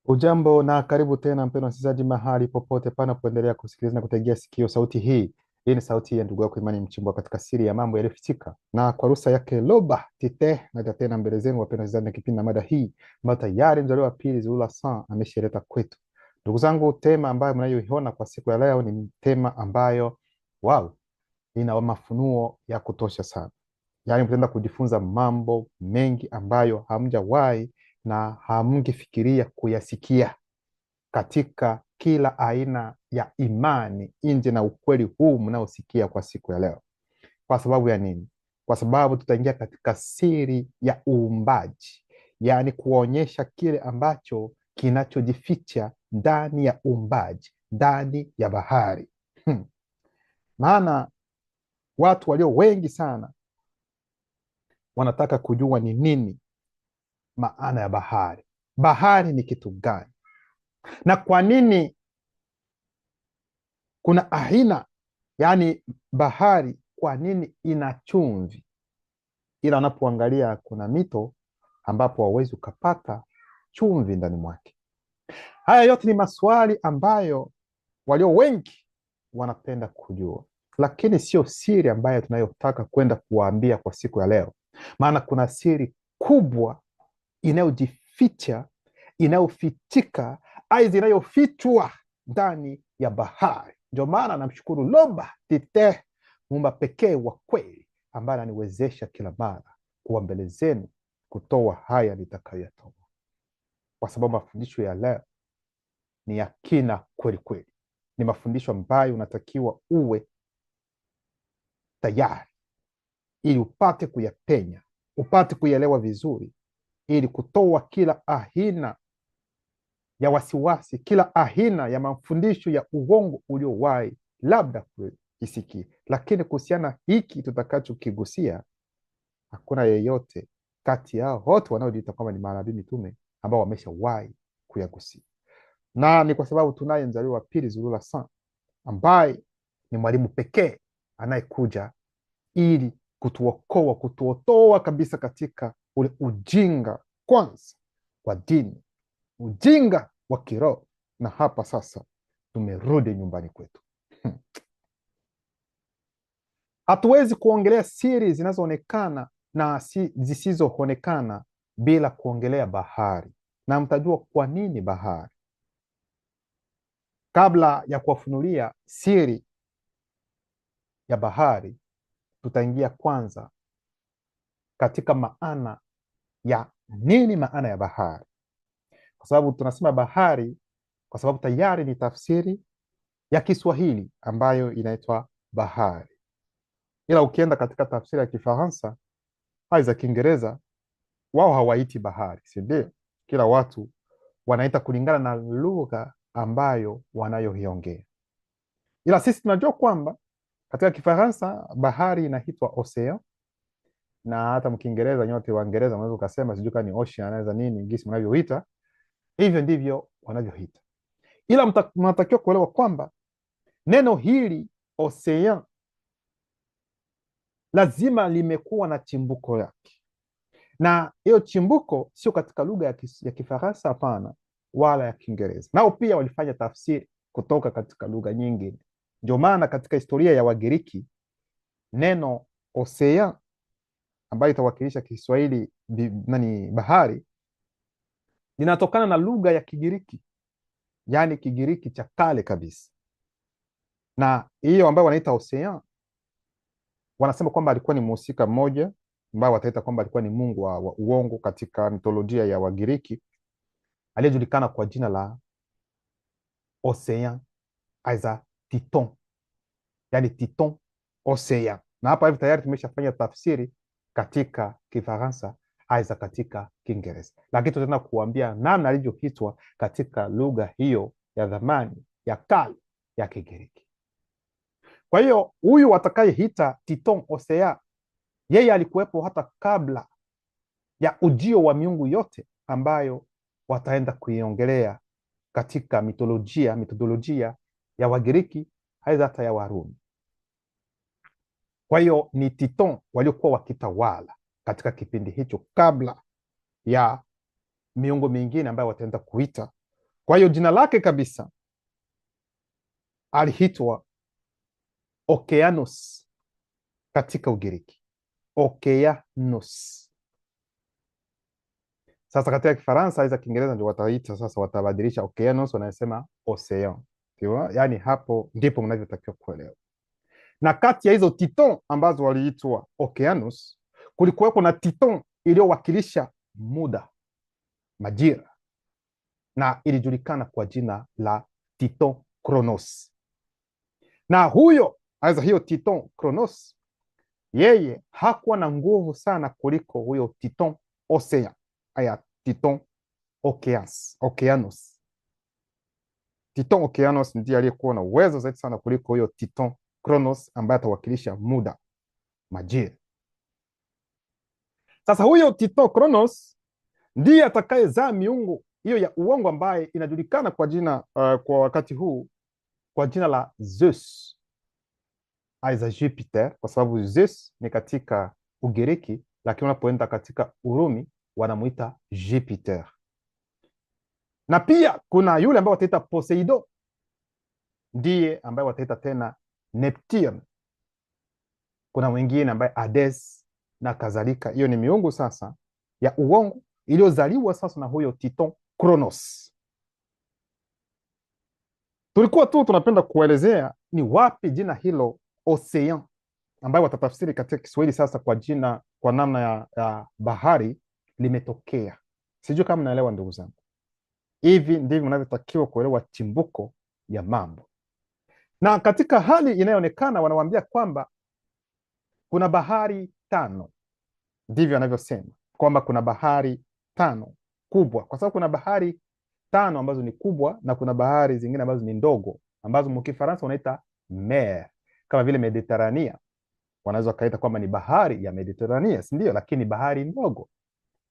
Ujambo na karibu tena mpendwa msikilizaji, mahali popote panapoendelea kusikiliza na kutegea sikio sauti hii. Hii ni sauti ya ndugu yako Imani Mchimbwa katika siri ya mambo yaliyofichika, na kwa ruhusa yake Loba Tite na tena mbele zenu wapendwa wasikilizaji, na kipindi na mada hii ambayo tayari mzaliwa wa pili Zulula San ameshaleta kwetu. Ndugu zangu, tema ambayo mnayoiona kwa siku ya leo ni tema ambayo wow, ina mafunuo ya kutosha sana. Yaani mtaenda kujifunza mambo mengi ambayo hamjawahi na hamngefikiria kuyasikia katika kila aina ya imani nje na ukweli huu mnaosikia kwa siku ya leo. Kwa sababu ya nini? Kwa sababu tutaingia katika siri ya uumbaji, yaani kuonyesha kile ambacho kinachojificha ndani ya uumbaji, ndani ya bahari. Maana watu walio wengi sana wanataka kujua ni nini maana ya bahari. Bahari ni kitu gani? Na kwa nini kuna aina, yaani bahari kwa nini ina chumvi, ila unapoangalia kuna mito ambapo hauwezi ukapata chumvi ndani mwake. Haya yote ni maswali ambayo walio wengi wanapenda kujua, lakini sio siri ambayo tunayotaka kwenda kuwaambia kwa siku ya leo. Maana kuna siri kubwa inayojificha, inayofichika, aidha inayofichwa ndani ya bahari. Ndio maana namshukuru Loba Tite, muumba pekee wa kweli, ambaye ananiwezesha kila mara kuwa mbele zenu kutoa haya nitakayoyatoa, kwa sababu mafundisho ya leo ni ya kina kweli kweli. Ni mafundisho ambayo unatakiwa uwe tayari ili upate kuyapenya, upate kuyaelewa vizuri, ili kutoa kila aina ya wasiwasi, kila aina ya mafundisho ya uongo uliowahi labda kuisikia. Lakini kuhusiana hiki tutakachokigusia, hakuna yeyote kati yao wote wanaojiita kwamba ni manabii mitume ambao wameshawahi kuyagusia. Na ni kwa sababu tunaye mzaliwa wa pili Zulula San, ambaye ni mwalimu pekee anayekuja ili kutuokoa, kutuotoa kabisa katika ule ujinga kwanza wa dini, ujinga wa kiroho, na hapa sasa tumerudi nyumbani kwetu. Hatuwezi kuongelea siri zinazoonekana na zisizoonekana bila kuongelea bahari, na mtajua kwa nini bahari. Kabla ya kuwafunulia siri ya bahari, tutaingia kwanza katika maana ya nini, maana ya bahari, kwa sababu tunasema bahari kwa sababu tayari ni tafsiri ya Kiswahili ambayo inaitwa bahari, ila ukienda katika tafsiri ya Kifaransa au za Kiingereza, wao hawaiti bahari, si ndio? Kila watu wanaita kulingana na lugha ambayo wanayoiongea, ila sisi tunajua kwamba katika Kifaransa bahari inaitwa ocean, na hata mkiingereza, nyote Waingereza unaweza ukasema sijui kama ni ocean anaweza nini, gisi mnavyoita, hivyo ndivyo wanavyoita. Ila mnatakiwa kuelewa kwamba neno hili ocean lazima limekuwa na chimbuko yake, na hiyo chimbuko sio katika lugha ya Kifaransa, hapana, wala ya Kiingereza. Nao pia walifanya tafsiri kutoka katika lugha nyingine. Ndio maana katika historia ya Wagiriki neno ocean ambayo itawakilisha Kiswahili bahari linatokana na lugha ya Kigiriki, yaani Kigiriki cha kale kabisa. Na hiyo ambayo wanaita ocean, wanasema kwamba alikuwa ni mhusika mmoja ambao wataita kwamba alikuwa ni mungu wa uongo katika mitolojia ya Wagiriki, aliyejulikana kwa jina la Ocean aiza Titon, yani Titon Ocean. Na hapa hivi tayari tumeshafanya tafsiri katika Kifaransa aiza katika Kiingereza, lakini tutaenda kuambia namna alivyoitwa katika lugha hiyo ya zamani ya kale ya Kigiriki. Kwa hiyo huyu atakayeita Titon Ocean, yeye alikuwepo hata kabla ya ujio wa miungu yote ambayo wataenda kuiongelea katika mitolojia ya Wagiriki aidha hata ya Warumi. Kwa hiyo ni Titon waliokuwa wakitawala katika kipindi hicho kabla ya miungu mingine ambayo wataenda kuita Kwa hiyo jina lake kabisa aliitwa Okeanos katika Ugiriki. Okeanos. Sasa katika Kifaransa hizo Kiingereza ndio wataita sasa, watabadilisha Okeanos, wanasema ocean. Yaani hapo ndipo mnavyotakiwa kuelewa. Na kati ya hizo titon ambazo waliitwa Okeanos, kulikuweko na titon iliyowakilisha muda, majira, na ilijulikana kwa jina la Titon Kronos. Na hiyo Titon Kronos, yeye hakuwa na nguvu sana kuliko huyo Titon Ocean, aya Titon Okeanos. Titon Okeanos ndiye aliyekuwa na uwezo zaidi sana kuliko huyo Titon Kronos ambaye atawakilisha muda, majira. Sasa huyo Titon Kronos ndiye atakayezaa miungu hiyo ya uongo ambaye inajulikana kwa jina kwa wakati huu kwa jina la Zeus, aiza Jupiter, kwa sababu Zeus ni katika Ugiriki, lakini unapoenda katika Urumi wanamuita Jupiter. Na pia kuna yule ambaye wataita Poseidon, ndiye ambaye wataita tena Neptune. Kuna mwingine ambaye Hades na kadhalika. Hiyo ni miungu sasa ya uongo iliyozaliwa sasa na huyo Titon Kronos. Tulikuwa tu tunapenda kuelezea ni wapi jina hilo ocean ambayo watatafsiri katika Kiswahili sasa kwa jina, kwa namna ya bahari limetokea. Sijui kama naelewa ndugu zangu. Hivi ndivyo mnavyotakiwa kuelewa chimbuko ya mambo. Na katika hali inayoonekana wanawaambia kwamba kuna bahari 5. Ndivyo wanavyosema kwamba kuna bahari 5 kubwa, kwa sababu kuna bahari 5 ambazo ni kubwa na kuna bahari zingine ambazo ni ndogo, ambazo mkifaransa wanaita mer, kama vile Mediterania. Wanaweza kaita kwamba ni bahari ya Mediterania, si ndio? Lakini bahari ndogo,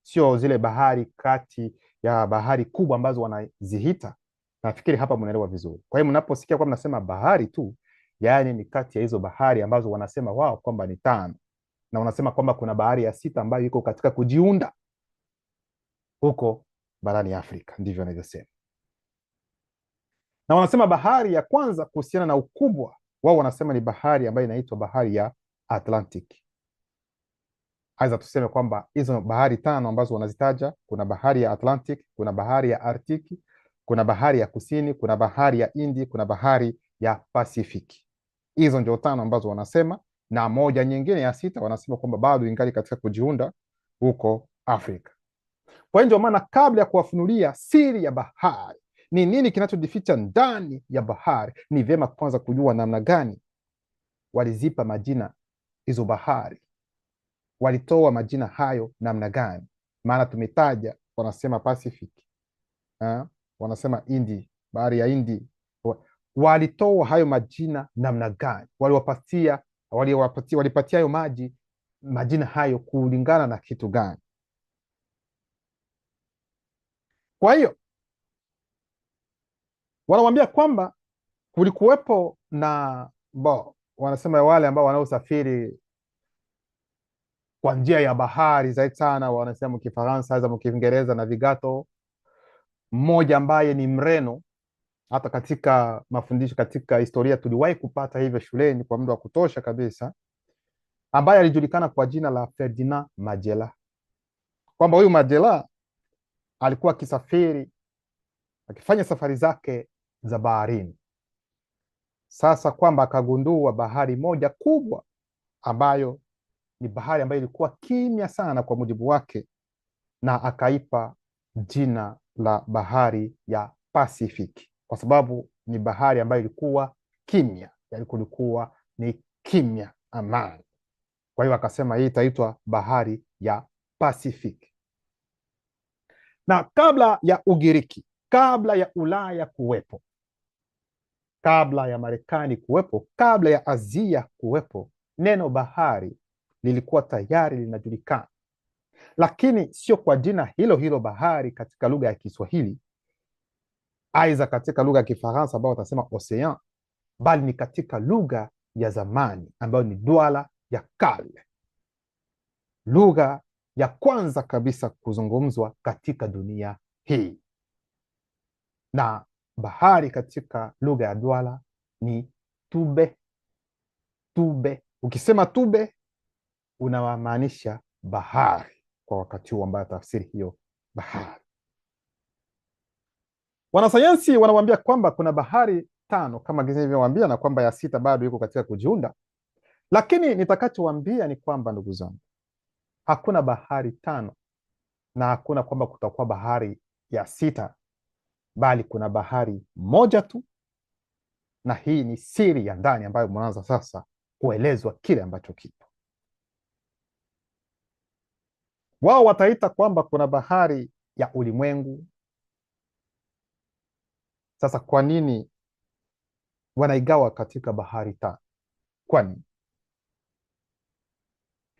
sio zile bahari kati ya bahari kubwa ambazo wanazihita. Nafikiri hapa mnaelewa vizuri. Kwa hiyo mnaposikia kwamba nasema bahari tu, yani ni kati ya hizo bahari ambazo wanasema wao kwamba ni 5, na wanasema kwamba kuna bahari ya 6 ambayo iko katika kujiunda huko barani Afrika, ndivyo wanavyosema. Na wanasema bahari ya kwanza kuhusiana na ukubwa wao, wanasema ni bahari ambayo inaitwa bahari ya Atlantic. Aidha tuseme kwamba hizo bahari 5 ambazo wanazitaja, kuna bahari ya Atlantic, kuna bahari ya Arctic, kuna bahari ya Kusini, kuna bahari ya Hindi, kuna bahari ya Pacific. Hizo ndio 5 ambazo wanasema, na moja nyingine ya 6 wanasema kwamba bado ingali katika kujiunda huko Afrika. Kwa hiyo ndio maana kabla ya kuwafunulia siri ya bahari, ni nini kinachojificha ndani ya bahari, ni vyema kwanza kujua namna gani walizipa majina hizo bahari, walitoa majina hayo namna gani. Maana tumetaja wanasema Pacific, wanasema Hindi, bahari ya Hindi. Walitoa hayo majina namna gani? Walipatia hayo maji majina hayo kulingana na kitu gani? Kwa hiyo wanawambia kwamba kulikuwepo na wanasema wale ambao wanaosafiri kwa njia ya bahari zaidi sana, wanasema Kifaransa za Kiingereza navigato, mmoja ambaye ni Mreno. Hata katika mafundisho katika historia tuliwahi kupata hivyo shuleni kwa muda wa kutosha kabisa, ambaye alijulikana kwa jina la Ferdinand Magellan. Kwamba huyu Magellan alikuwa akisafiri, akifanya safari zake za baharini. Sasa kwamba akagundua bahari moja kubwa ambayo ni bahari ambayo ilikuwa kimya sana kwa mujibu wake, na akaipa jina la bahari ya Pacific, kwa sababu ni bahari ambayo ilikuwa kimya, yani kulikuwa ni kimya, amani. Kwa hiyo akasema hii itaitwa bahari ya Pacific. Na kabla ya Ugiriki, kabla ya Ulaya kuwepo, kabla ya Marekani kuwepo, kabla ya Asia kuwepo, neno bahari lilikuwa tayari linajulikana, lakini sio kwa jina hilo hilo bahari katika lugha ya Kiswahili, aidha katika lugha ya Kifaransa ambao watasema ocean, bali ni katika lugha ya zamani ambayo ni Douala ya kale, lugha ya kwanza kabisa kuzungumzwa katika dunia hii. na bahari katika lugha ya Douala ni tube. Tube, ukisema tube unamaanisha bahari kwa wakati huu, ambayo tafsiri hiyo bahari. Wanasayansi wanawambia kwamba kuna bahari 5 kama nilivyowaambia, na kwamba ya 6 bado iko katika kujiunda. Lakini nitakachowambia ni kwamba, ndugu zangu, hakuna bahari 5 na hakuna kwamba kutakuwa bahari ya 6, bali kuna bahari moja tu, na hii ni siri ya ndani ambayo mnaanza sasa kuelezwa kile ambacho kipo. Wao wataita kwamba kuna bahari ya ulimwengu. Sasa kwa nini wanaigawa katika bahari 5? Kwa nini?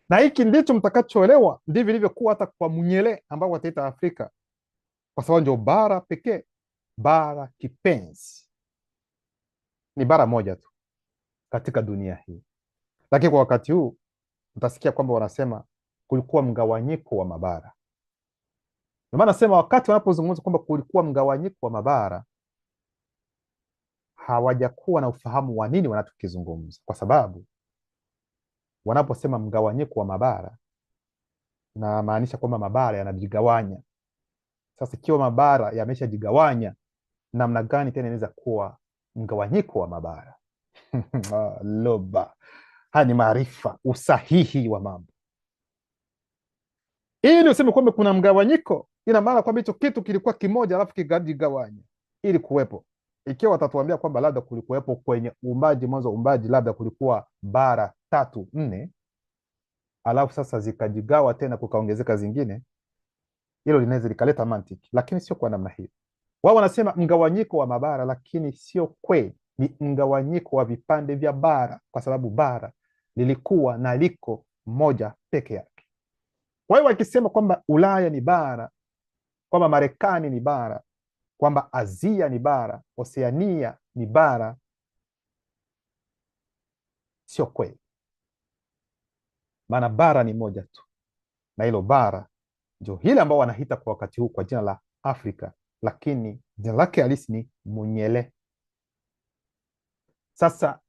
Na hiki ndicho mtakachoelewa, ndivyo ilivyokuwa hata kwa Mnyele ambao wataita Afrika, kwa sababu ndio bara pekee, bara kipenzi, ni bara moja tu katika dunia hii. Lakini kwa wakati huu mtasikia kwamba wanasema kulikuwa mgawanyiko wa mabara. Ndio maana nasema wakati wanapozungumza kwamba kulikuwa mgawanyiko wa mabara, hawajakuwa na ufahamu wa nini wanachokizungumza, kwa sababu wanaposema mgawanyiko wa mabara na maanisha kwamba mabara yanajigawanya. Sasa ikiwa mabara yameshajigawanya, namna gani tena inaweza kuwa mgawanyiko wa mabara? Loba, haya ni maarifa, usahihi wa mambo. Ili useme kwamba kuna mgawanyiko, ina maana kwamba hicho kitu kilikuwa kimoja alafu kikajigawanya ili kuwepo. Ikiwa watatuambia kwamba labda kulikuwepo kwenye uumbaji, mwanzo uumbaji labda kulikuwa bara 3, 4, alafu sasa zikajigawa tena kukaongezeka zingine, hilo linaweza likaleta mantiki, lakini sio kwa namna hiyo. Wao wanasema mgawanyiko wa mabara, lakini sio kweli, ni mgawanyiko wa vipande vya bara, kwa sababu bara lilikuwa na liko moja peke yake. Kwa hiyo wakisema kwamba Ulaya ni bara, kwamba Marekani ni bara, kwamba Asia ni bara, Oceania ni bara, sio kweli. Maana bara ni moja tu, na hilo bara ndio hile ambao wanahita kwa wakati huu kwa jina la Afrika, lakini jina lake halisi ni Mnyele. Sasa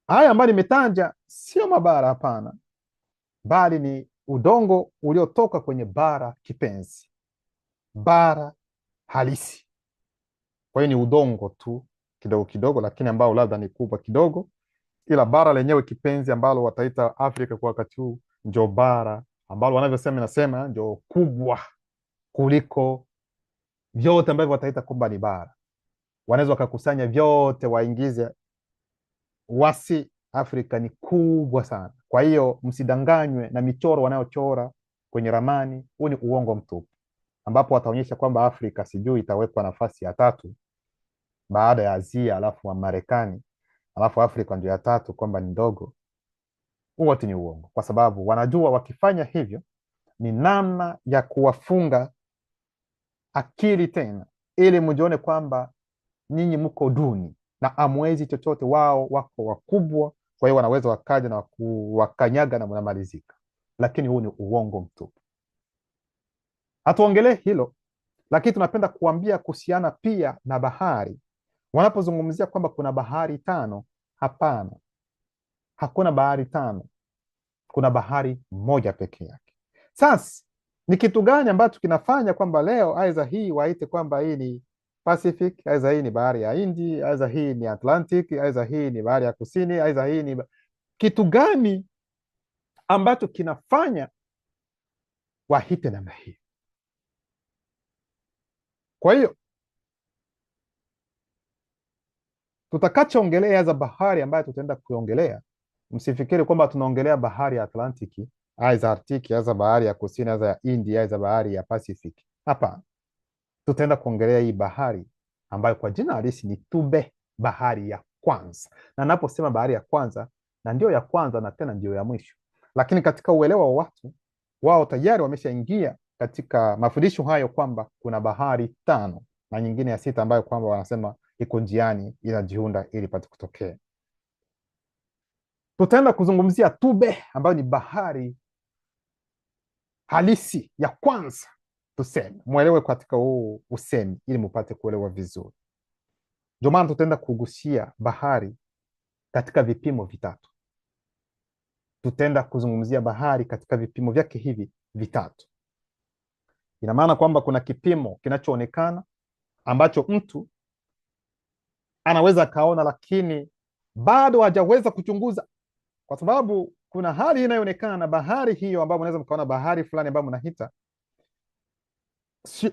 haya ambayo nimetaja sio mabara, hapana, bali ni udongo uliotoka kwenye bara kipenzi, bara halisi. Kwa hiyo ni udongo tu kidogo kidogo, lakini ambao labda ni kubwa kidogo, ila bara lenyewe kipenzi ambalo wataita Afrika kwa wakati huu ndio bara ambalo wanavyosema, nasema ndio kubwa kuliko vyote ambavyo wataita kwamba ni bara. Wanaweza wakakusanya vyote waingize, wasi Afrika ni kubwa sana. Kwa hiyo msidanganywe na michoro wanayochora kwenye ramani, huu ni uongo mtupu, ambapo wataonyesha kwamba Afrika sijui itawekwa nafasi ya 3 baada ya Asia alafu wa Marekani, alafu Afrika ndio ya 3 kwamba ni ndogo. Huo ni uongo, kwa sababu wanajua wakifanya hivyo ni namna ya kuwafunga akili tena, ili mjione kwamba nyinyi mko duni na amwezi chochote. Wao wako wakubwa, kwa hiyo wanaweza wakaja na wakanyaga na mnamalizika. Lakini huu ni uongo mtupu. Hatuongelee hilo, lakini tunapenda kuambia kuhusiana pia na bahari. Wanapozungumzia kwamba kuna bahari 5, hapana, hakuna bahari 5, kuna bahari moja pekee yake. Sasa ni kitu gani ambacho kinafanya kwamba leo aidha hii waite kwamba hii ni Pacific, aidha hii ni bahari ya Hindi, aidha hii ni Atlantic, aidha hii ni bahari ya Kusini, aidha hii ni kitu gani ambacho kinafanya wahite namna hii? Kwa hiyo tutakachoongelea za bahari ambayo tutaenda kuongelea, msifikiri kwamba tunaongelea bahari ya Atlantiki, aidha Arktiki, aidha bahari ya Kusini, aidha ya Hindi, aidha bahari ya Pacific. Hapana, tutaenda kuongelea hii bahari ambayo kwa jina halisi ni Tube, bahari ya kwanza. Na naposema bahari ya kwanza, na ndio ya kwanza na tena ndio ya mwisho, lakini katika uelewa wa watu wao tayari wameshaingia katika mafundisho hayo kwamba kuna bahari 5 na nyingine ya 6 ambayo kwamba wanasema iko njiani inajiunda ili pate kutokea. Tutaenda kuzungumzia Tube ambayo ni bahari halisi ya kwanza. tuseme, mwelewe katika huu usemi ili mupate kuelewa vizuri. Ndio maana tutaenda kugusia bahari katika vipimo vitatu. Tutaenda kuzungumzia bahari katika vipimo vyake hivi vitatu. Ina maana kwamba kuna kipimo kinachoonekana ambacho mtu anaweza akaona, lakini bado hajaweza kuchunguza, kwa sababu kuna hali inayoonekana bahari hiyo ambayo mnaweza mkaona bahari fulani ambayo mnahita,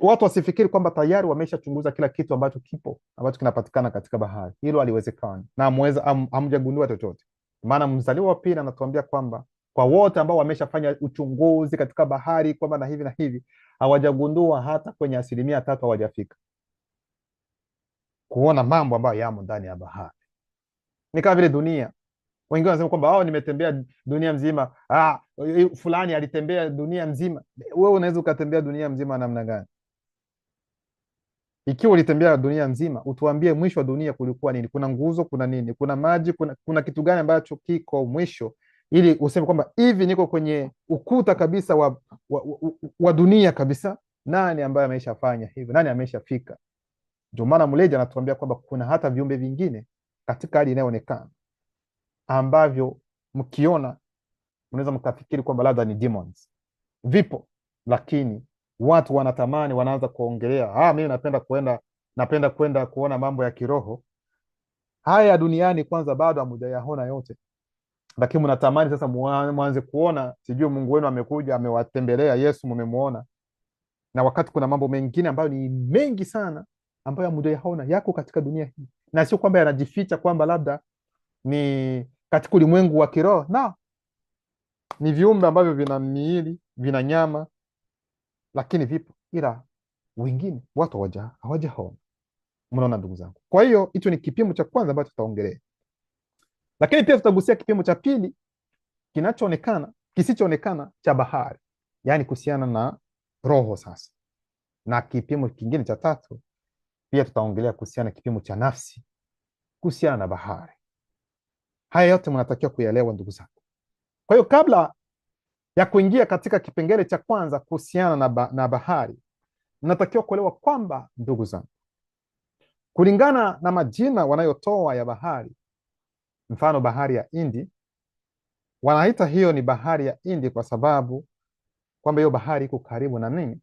watu wasifikiri kwamba tayari wameshachunguza kila kitu ambacho kipo ambacho kinapatikana katika bahari. Hilo haliwezekani na hamjagundua chochote. Maana mzaliwa wa pili anatuambia kwamba kwa wote ambao wameshafanya uchunguzi katika bahari kwamba na hivi hawajagundua hata kwenye 3% hawajafika kuona mambo ambayo yamo ndani ya bahari. Ni kama vile dunia, wengine wanasema kwamba nimetembea dunia mzima, fulani alitembea dunia mzima. Wewe unaweza ukatembea dunia mzima namna gani? Ikiwa ulitembea dunia nzima, utuambie mwisho wa dunia kulikuwa nini? Kuna nguzo, kuna nini? Kuna maji, kuna kitu gani ambacho kiko mwisho, ili useme kwamba hivi niko kwenye ukuta kabisa wa dunia kabisa. Nani ambaye ameshafanya hivyo? Nani ameshafika? Ndio maana Mleja anatuambia kwamba kuna hata viumbe vingine katika hali inayoonekana ambavyo mkiona mnaweza mkafikiri kwamba labda ni demons. Vipo, lakini watu wanatamani, wanaanza kuongelea, mimi napenda kwenda kuona mambo ya kiroho. Haya duniani kwanza bado hamujayaona yote, lakini mnatamani sasa mwanze kuona, sijui Mungu wenu amekuja amewatembelea, Yesu mmemuona. Na wakati kuna mambo mengine ambayo ni mengi sana ambayo hamujayaona yako katika dunia hii, na sio kwamba yanajificha kwamba labda ni katika ulimwengu wa kiroho. Na ni viumbe ambavyo vina miili, vina nyama, lakini vipo, ila wengine watu hawajaona. Mnaona ndugu zangu? Kwa hiyo hicho ni kipimo cha kwanza ambacho tutaongelea, lakini pia tutagusia kipimo cha pili kinachoonekana, kisichoonekana cha bahari, yaani kuhusiana na roho sasa, na kipimo kingine cha tatu pia tutaongelea kuhusiana na kipimo cha nafsi kuhusiana na bahari. Haya yote mnatakiwa kuyaelewa ndugu zangu. Kwa hiyo kabla ya kuingia katika kipengele cha kwanza kuhusiana na bahari, mnatakiwa kuelewa kwamba ndugu zangu, kulingana na majina wanayotoa ya bahari, mfano bahari ya Hindi, wanaita hiyo ni bahari ya Hindi kwa sababu kwamba hiyo bahari iko karibu na nini?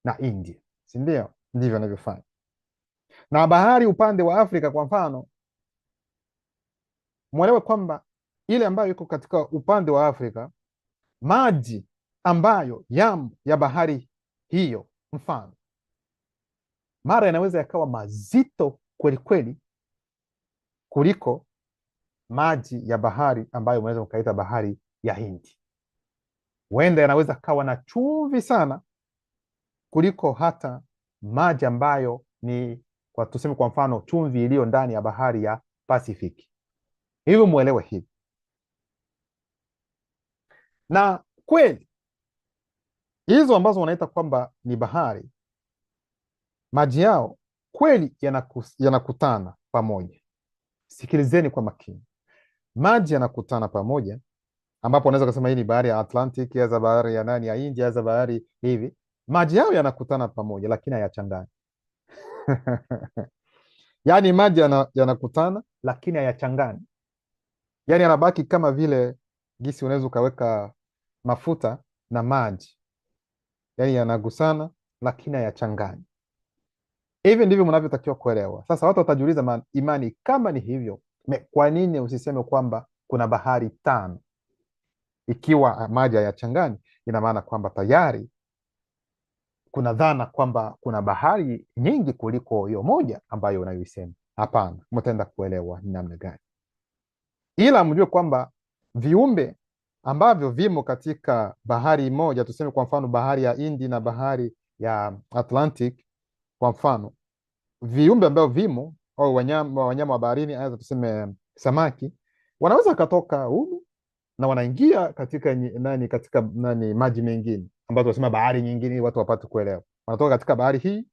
Na India, si ndio? Ndivyo wanavyofanya. Na bahari upande wa Afrika kwa mfano, mwelewe kwamba ile ambayo iko katika upande wa Afrika, maji ambayo yamo ya bahari hiyo, mfano mara yanaweza yakawa mazito kweli kweli kuliko maji ya bahari ambayo unaweza ukaita bahari ya Hindi. Huenda yanaweza kawa na chumvi sana kuliko hata maji ambayo ni, kwa tuseme kwa mfano, chumvi iliyo ndani ya bahari ya Pasifiki. Hivyo muelewe hivi. Na kweli hizo ambazo wanaita kwamba ni bahari, maji yao kweli yanakutana pamoja. Sikilizeni kwa makini. Maji yanakutana pamoja, ambapo unaweza kusema hii ni bahari ya Atlantic, ya bahari ya nani ya India, ya bahari hivi. Maji yao yanakutana pamoja, lakini hayachangani. Yaani maji yanakutana lakini hayachangani. Yaani yanabaki kama vile gisi unaweza ukaweka mafuta na maji, yaani yanagusana lakini hayachangani. Hivi ndivyo mnavyotakiwa kuelewa. Sasa watu watajiuliza, imani kama ni hivyo, kwa nini usiseme kwamba kuna bahari 5? Ikiwa maji hayachangani, ina maana kwamba tayari kuna dhana kwamba kuna bahari nyingi kuliko hiyo moja ambayo unayoisema. Hapana, mtaenda kuelewa ni namna gani. Ila mjue kwamba viumbe ambavyo vimo katika bahari moja, tuseme kwa mfano bahari ya Hindi na bahari ya Atlantic, kwa mfano viumbe ambavyo vimo au wanyama wa baharini, aidha tuseme samaki, wanaweza katoka humu na wanaingia katika maji mengine ambazo tunasema bahari nyingine, watu wapate kuelewa. Wanatoka katika bahari hii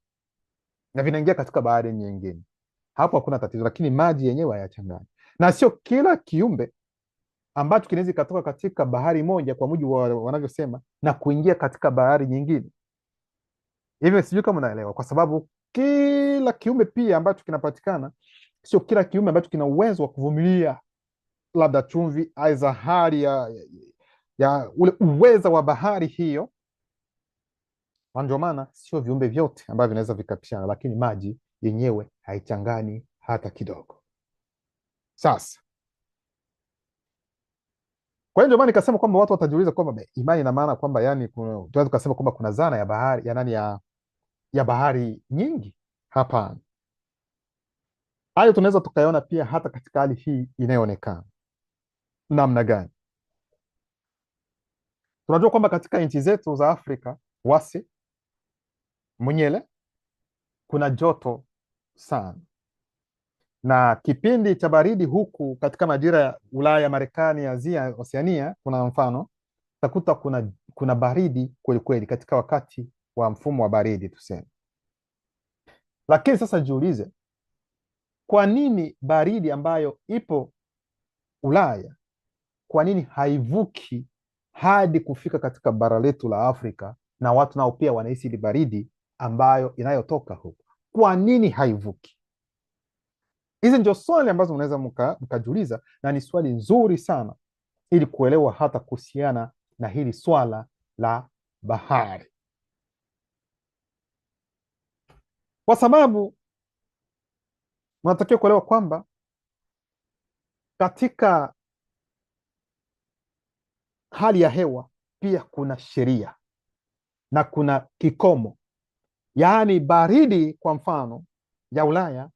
na vinaingia katika bahari nyingine. Hapo hakuna tatizo, lakini maji yenyewe hayachangani. Na sio kila kiumbe ambacho kinaweza katoka katika bahari moja, kwa mujibu wanavyosema, na kuingia katika bahari nyingine. Hivyo sijui kama unaelewa, kwa sababu kila kiumbe pia ambacho kinapatikana, sio kila kiumbe ambacho kina uwezo wa kuvumilia labda chumvi, aidha hali ya ule uweza wa bahari hiyo. Ndio maana sio viumbe vyote ambavyo vinaweza vikapishana, lakini maji yenyewe haichangani hata kidogo. Sasa kwa hiyo ndio maana nikasema kwamba watu watajiuliza kwamba imani ina maana kwamba yani tunaweza tukasema kwamba kuna zana ya bahari ya bahari nyingi. Hapana, hayo tunaweza tukaiona pia hata katika hali hii inayoonekana namna gani. Tunajua kwamba katika nchi zetu za Afrika wasi mwenyele kuna joto sana, na kipindi cha baridi huku katika majira ya Ulaya, Marekani, Asia, Oceania, kuna mfano utakuta kuna baridi kweli kweli katika wakati wa mfumo wa baridi tuseme. Lakini sasa jiulize, kwa nini baridi ambayo ipo Ulaya, kwa nini haivuki hadi kufika katika bara letu la Afrika, na watu nao pia wanahisi ile baridi ambayo inayotoka huku? Kwa nini haivuki? Hizi ndio swali ambazo mnaweza mkajiuliza, na ni swali nzuri sana ili kuelewa hata kuhusiana na hili swala la bahari, kwa sababu unatakiwa kuelewa kwamba katika hali ya hewa pia kuna sheria na kuna kikomo. Yaani baridi kwa mfano ya Ulaya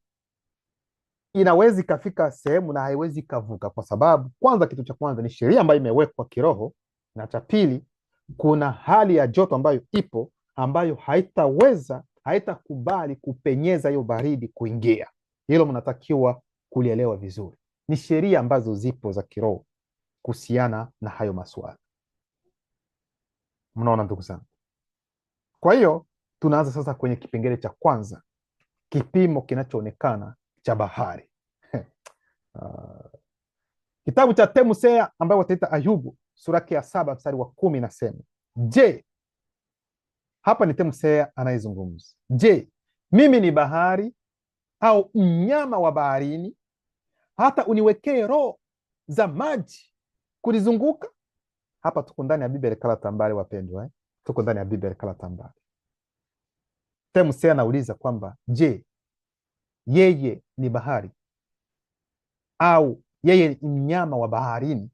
inawezi ikafika sehemu na haiwezi ikavuka, kwa sababu kwanza, kitu cha kwanza ni sheria ambayo imewekwa kiroho, na cha pili kuna hali ya joto ambayo ipo ambayo haitakubali kupenyeza hiyo baridi kuingia. Hilo mnatakiwa kulielewa vizuri. Ni sheria ambazo zipo za kiroho kuhusiana na hayo maswala. Mnaona ndugu zangu? Kwa hiyo tunaanza sasa kwenye kipengele cha kwanza, kipimo kinachoonekana cha bahari. Kitabu cha Temusea ambayo wataita Ayubu sura ya 7 mstari wa 10 nasema, je, hapa ni Temusea anayezungumza. Je, mimi ni bahari au mnyama wa baharini, hata uniwekee roho za maji kulizunguka? Hapa tuko ndani ya Biblia Kala Tambale, wapendwa, tuko ndani ya Biblia Kala Tambale. Temusea anauliza kwamba je, yeye ni bahari au yeye ni mnyama wa baharini,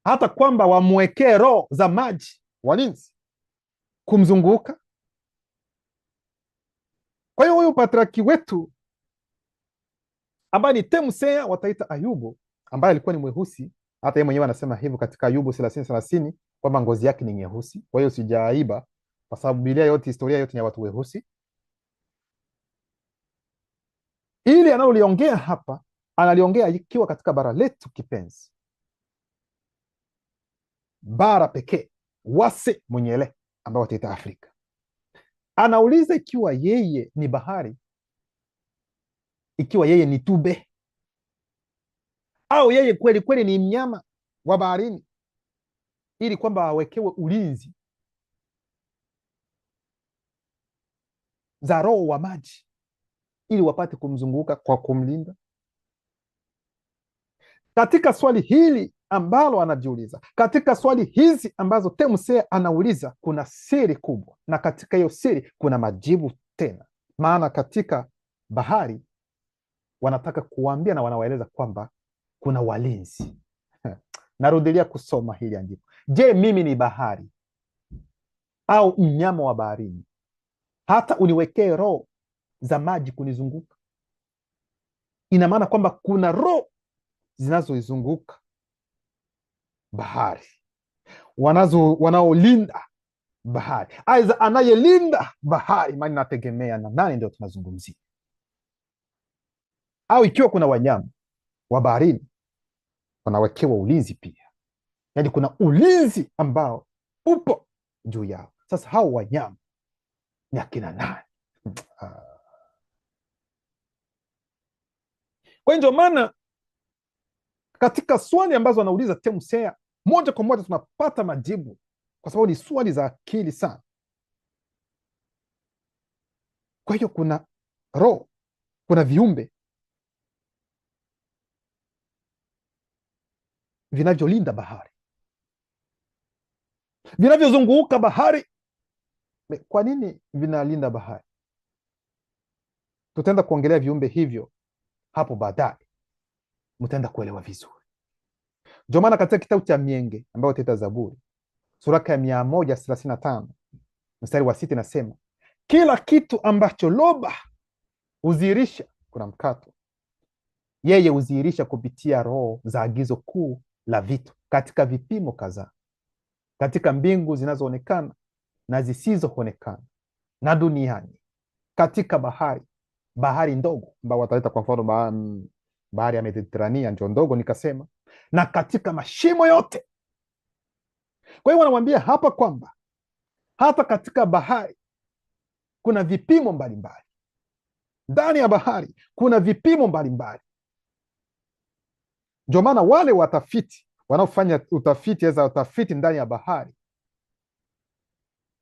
hata kwamba wamwekee roho za maji walinzi kumzunguka? Kwa hiyo huyu patriaki wetu ambaye ni Temusea, wataita Ayubu, ambaye alikuwa ni mweusi. Hata yeye mwenyewe anasema hivyo katika Ayubu 30:30 kwamba ngozi yake ni nyeusi. Kwa hiyo sijaiba, kwa sababu Biblia yote, historia yote ni ya watu weusi. Ili analoliongea hapa, analiongea ikiwa katika bara letu kipenzi, bara pekee, wase mwenyele ambao wataita Afrika. Anauliza ikiwa yeye ni bahari, ikiwa yeye ni tube, au yeye kweli kweli ni mnyama wa baharini, ili kwamba awekewe ulinzi za roho wa maji ili wapate kumzunguka kwa kumlinda. Katika swali hili ambalo anajiuliza, katika swali hizi ambazo Temusea anauliza, kuna siri kubwa, na katika hiyo siri kuna majibu tena. Maana katika bahari wanataka kuambia na wanawaeleza kwamba kuna walinzi. Narudilia kusoma hili andiko. Je, mimi ni bahari au mnyama wa baharini, hata uniwekee roho za maji kunizunguka? Ina maana kwamba kuna roho zinazoizunguka bahari, wanaolinda bahari, aidha anayelinda bahari, maana nategemea na nani ndio tunazungumzia. Au ikiwa kuna wanyama wa baharini wanawekewa ulinzi pia, yaani kuna ulinzi ambao upo juu yao. Sasa hao wanyama ni akina nani? Kwa hiyo ndio maana katika swali ambazo anauliza Temusea, moja kwa moja tunapata majibu, kwa sababu ni swali za akili sana. Kwa hiyo kuna roho, kuna viumbe vinavyolinda bahari, vinavyozunguka bahari. Kwa nini vinalinda bahari? Tutaenda kuongelea viumbe hivyo hapo baadaye, mtaenda kuelewa vizuri. Ndio maana katika kitabu cha Mienge ambayo teta Zaburi sura ya 135 mstari wa 6 nasema, kila kitu ambacho loba huzihirisha, kuna mkato, yeye huzihirisha kupitia roho za agizo kuu la vitu katika vipimo kadhaa, katika mbingu zinazoonekana na zisizoonekana, na duniani, katika bahari ndogo ambao wataleta kwa mfano bahari ya Mediterania ndio ndogo nikasema, na katika mashimo yote. Kwa hiyo wanamwambia hapa kwamba hata katika bahari kuna vipimo mbalimbali, ndani ya bahari kuna vipimo mbalimbali. Ndio maana wale watafiti wanaofanya utafiti ndani ya bahari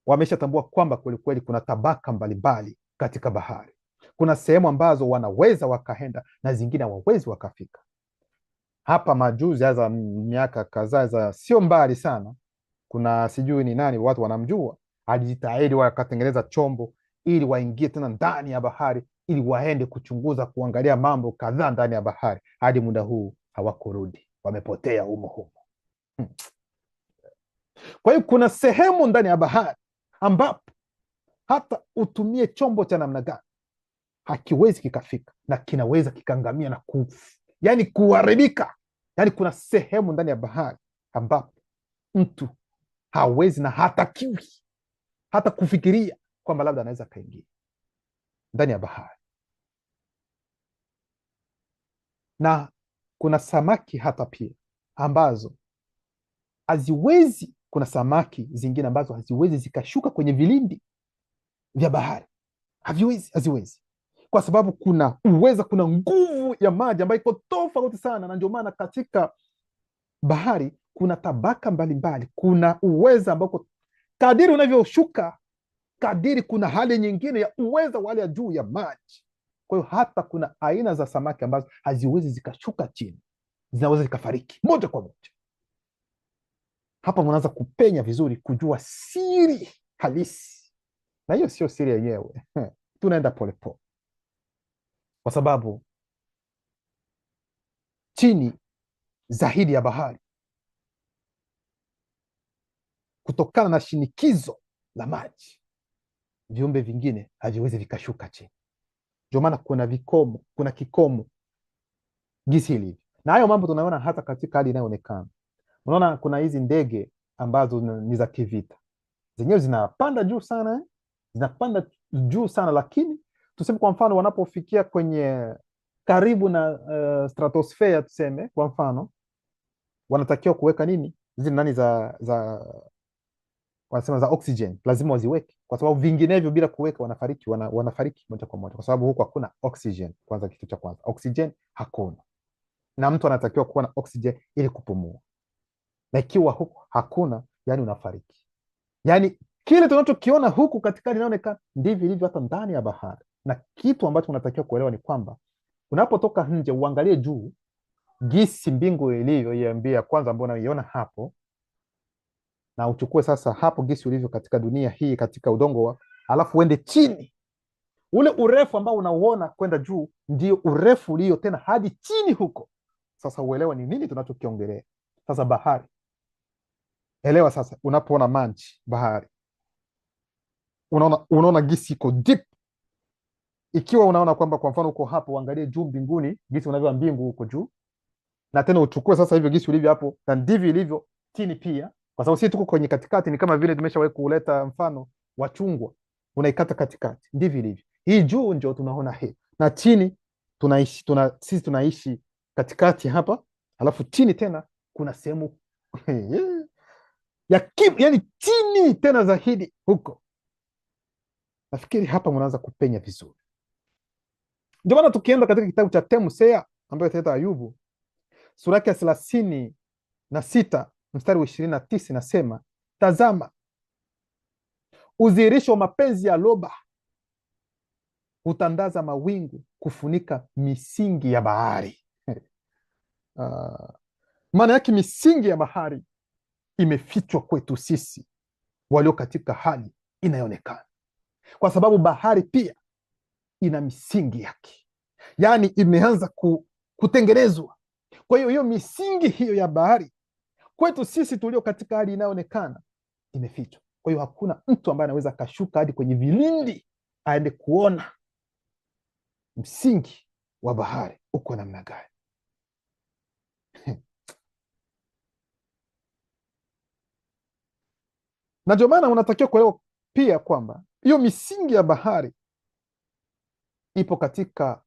wameshatambua kwamba kwelikweli kuna tabaka mbalimbali katika bahari. Kuna sehemu ambazo wanaweza wakaenda na zingine hawawezi wakafika. Hapa majuzi za miaka kadhaa za sio mbali sana, kuna sijui ni nani, watu wanamjua, alijitahidi wakatengeneza chombo ili waingie tena ndani ya bahari ili waende kuchunguza, kuangalia mambo kadhaa ndani ya bahari. Hadi muda huu hawakurudi, wamepotea humo humo. Kwa hiyo kuna sehemu ndani ya bahari ambapo hata utumie chombo cha namna gani hakiwezi kikafika, na kinaweza kikaangamia na yani kuharibika. Yani kuna sehemu ndani ya bahari ambapo mtu hawezi na hatakiwi hata kufikiria kwamba labda anaweza akaingia ndani ya bahari. Na kuna samaki hata pia ambazo haziwezi, kuna samaki zingine ambazo haziwezi zikashuka kwenye vilindi vya bahari, haziwezi, kwa sababu kuna nguvu ya maji ambayo iko tofauti sana. Na ndio maana katika bahari kuna tabaka mbalimbali, kuna uweza ambako kadiri unavyoshuka kadiri kuna hali nyingine ya uweza wa hali ya juu ya maji. Kwa hiyo hata kuna aina za samaki ambazo haziwezi zikashuka chini, zinaweza zikafariki moja kwa moja. Hapa mnaanza kupenya vizuri kujua siri halisi, na hiyo sio siri yenyewe tunaenda polepole, kwa sababu chini zaidi ya bahari, kutokana na shinikizo la maji, viumbe vingine haviwezi vikashuka chini. Ndio maana kuna kikomo gisi ilivyo, na hayo mambo tunaona hata katika hali inayoonekana. Unaona kuna hizi ndege ambazo ni za kivita, zenyewe zinapanda juu sana, lakini tuseme kwa mfano wanapofikia kwenye karibu na stratosphere, tuseme kwa mfano, wanatakiwa kuweka nini zile nani wanasema za oxygen, lazima waziweke, kwa sababu vinginevyo bila kuweka wanafariki moja kwa moja, kwa sababu huko hakuna oxygen. Kwanza, kitu cha kwanza, oxygen hakuna, na mtu anatakiwa kuwa na oxygen ili kupumua, na ikiwa huko hakuna, yani unafariki. Yani kile tunachokiona huku katika inaonekana ndivyo ilivyo hata ndani ya bahari. Na kitu ambacho unatakiwa kuelewa ni kwamba unapotoka nje uangalie juu gisi mbingu ilivyo, iambia kwanza ambao unaiona hapo, na uchukue sasa hapo gisi ulivyo katika dunia hii, katika udongo alafu uende chini. Ule urefu ambao unauona kwenda juu ndio urefu ulio tena hadi chini huko. Sasa uelewa ni nini tunachokiongelea. Sasa bahari, elewa sasa, unapoona maji bahari, unaona gisi iko deep. Ikiwa unaona kwamba kwa mfano uko hapo, uangalie juu mbinguni gisi unavyo mbingu huko juu, na tena uchukue sasa hivyo gisi ulivyo hapo, na ndivyo ilivyo chini pia, kwa sababu sisi tuko kwenye katikati. Ni kama vile tumeshawahi kuleta mfano wa chungwa, unaikata katikati, ndivyo ilivyo. Hii juu ndio tunaona hii, na chini sisi tunaishi katikati hapa, alafu chini tena kuna sehemu yani chini tena zaidi huko. Nafikiri hapa mnaanza kupenya vizuri. Ndio maana tukienda katika kitabu cha Temusea ambayo teta Ayubu sura ya 36 mstari wa 29 nasema, tazama udhihirisho wa mapenzi ya loba hutandaza mawingu kufunika misingi ya bahari. Maana yake misingi ya bahari imefichwa kwetu sisi walio katika hali inayoonekana, kwa sababu bahari pia ina misingi yake, yaani imeanza kutengenezwa. Kwa hiyo hiyo misingi hiyo ya bahari kwetu sisi tulio katika hali inayoonekana imefichwa. Kwa hiyo hakuna mtu ambaye anaweza akashuka hadi kwenye vilindi aende kuona msingi wa bahari uko namna gani. Na ndio maana unatakiwa kuelewa pia kwamba hiyo misingi ya bahari ipo katika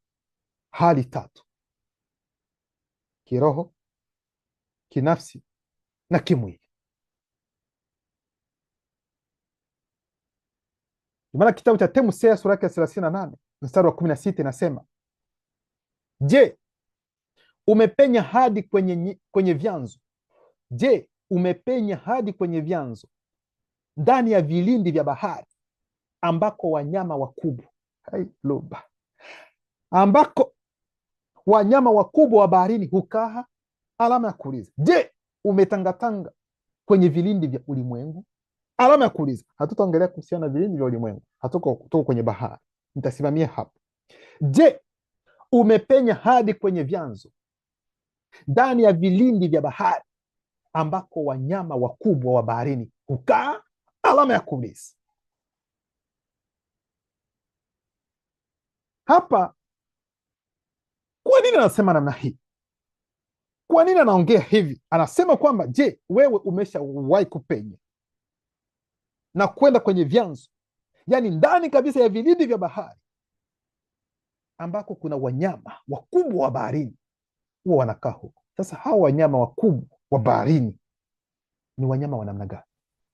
hali tatu: kiroho, kinafsi na kimwili. Ndio maana kitabu cha Theodosia sura yake ya 38 mstari wa 16 inasema, je, umepenya hadi kwenye vyanzo? Je, umepenya hadi kwenye vyanzo, ndani ya vilindi vya bahari, ambako wanyama wakubwa ambako wanyama wakubwa wa baharini hukaa? Alama ya kuuliza. Je, umetangatanga kwenye vilindi vya ulimwengu? Alama ya kuuliza. Hatutaongelea kuhusiana na vilindi vya ulimwengu, hatuko kwenye bahari, nitasimamia hapo. Je, umepenya hadi kwenye vyanzo, ndani ya vilindi vya bahari, ambako wanyama wakubwa wa baharini hukaa? Alama ya kuuliza. Hapa kwa nini anasema namna hii? Kwa nini anaongea hivi? Anasema kwamba je, wewe umeshawahi kupenya na kwenda kwenye vyanzo, yaani ndani kabisa ya vilindi vya bahari, ambako kuna wanyama wakubwa wa baharini huwa wanakaa huko? Sasa hawa wanyama wakubwa wa baharini ni wanyama wa namna gani?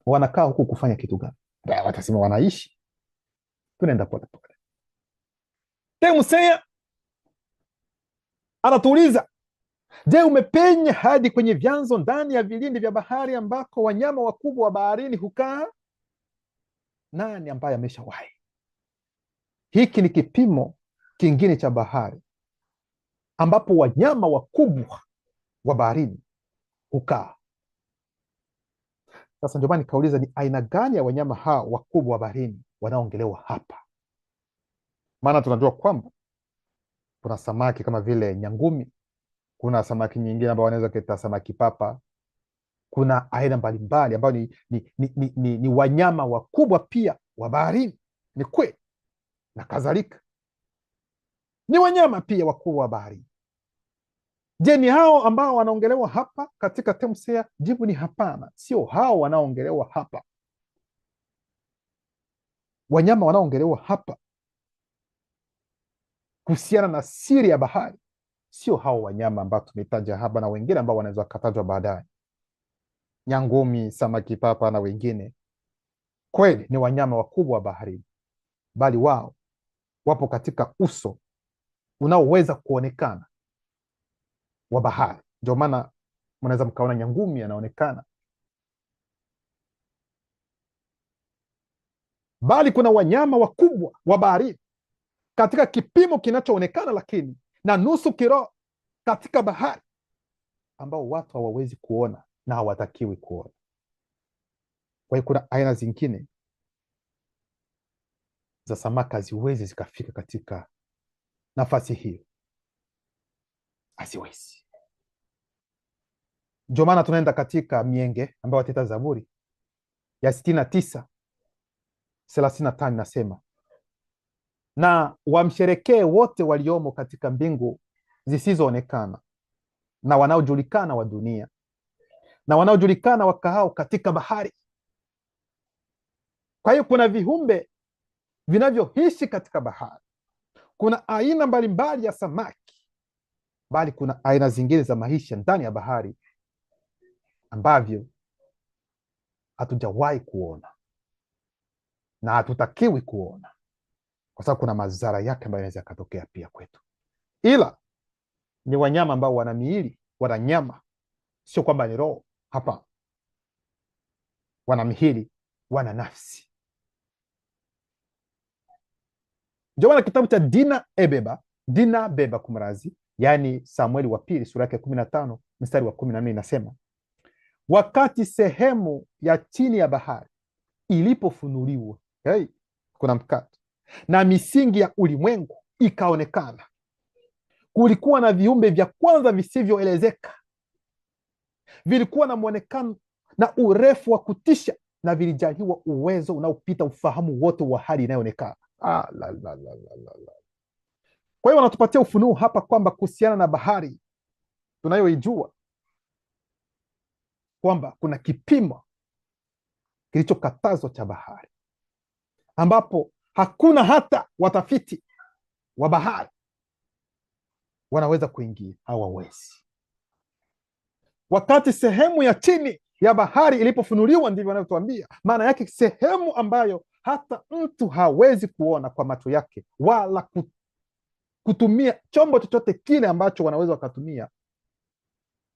Wanakaa huku kufanya kitu gani? Watasema wanaishi. Tunaenda polepole. Theodosia anatuuliza, je, umepenya hadi kwenye vyanzo, ndani ya vilindi vya bahari, ambako wanyama wakubwa wa baharini hukaa? Nani ambaye ameshawahi? Hiki ni kipimo kingine cha bahari, ambapo wanyama wakubwa wa baharini hukaa. Sasa ndio maana nikauliza, ni aina gani ya wanyama hawa wakubwa wa baharini wanaongelewa hapa? Maana tunajua kwamba kuna samaki kama vile nyangumi, kuna samaki nyingine ambao wanaweza kuita samaki papa, kuna aina mbalimbali ambao ni wanyama wakubwa pia wa baharini, ni kweli, na kadhalika ni wanyama pia wakubwa wa baharini. Je, ni hao ambao wanaongelewa hapa katika Theodosia? Jibu ni hapana, sio hao wanaongelewa hapa. Wanyama wanaongelewa hapa kuhusiana na siri ya bahari sio hao wanyama ambao tumetaja hapa na wengine ambao wanaweza kutajwa baadaye, nyangumi, samaki papa na wengine. Kweli ni wanyama wakubwa wa baharini, bali wao wapo katika uso unaoweza kuonekana wa bahari. Ndio maana mnaweza mkaona nyangumi anaonekana, bali kuna wanyama wakubwa wa baharini katika kipimo kinachoonekana, lakini na nusu kiroho katika bahari, ambao watu hawawezi kuona na hawatakiwi kuona. Kwa hiyo kuna aina zingine za samaki haziwezi zikafika katika nafasi hiyo, haziwezi. Ndio maana tunaenda katika mienge ambayo wataita Zaburi ya 69:35 nasema, na wamsherekee wote waliomo katika mbingu zisizoonekana, na wanaojulikana wa dunia, na wanaojulikana wakaao katika bahari. Kwa hiyo kuna viumbe vinavyoishi katika bahari, kuna aina mbalimbali ya samaki, bali kuna aina zingine za maisha ndani ya bahari ambavyo hatujawahi kuona na hatutakiwi kuona, kwa sababu kuna madhara yake ambayo yanaweza yakatokea pia kwetu. Ila ni wanyama ambao wana miili, wana nyama, sio kwamba ni roho. Hapa wana miili, wana nafsi. Ndio maana kitabu cha Dina Beba kumrazi, yaani Samueli wa pili sura yake 15 mstari wa 14 inasema, wakati sehemu ya chini ya bahari ilipofunuliwa, kuna mkato, na misingi ya ulimwengu ikaonekana, kulikuwa na viumbe vya kwanza visivyoelezeka, vilikuwa na mwonekano na urefu wa kutisha, na vilijaliwa uwezo unaopita ufahamu wote wa hali inayoonekana. Kwa hiyo wanatupatia ufunuo hapa kwamba kuhusiana na bahari tunayoijua kwamba kuna kipimo kilichokatazwa cha bahari, ambapo hakuna hata watafiti wa bahari wanaweza kuingia, hawawezi. Wakati sehemu ya chini ya bahari ilipofunuliwa, ndivyo wanavyotuambia, maana yake sehemu ambayo hata mtu hawezi kuona kwa macho yake, wala kutumia chombo chochote kile ambacho wanaweza wakatumia.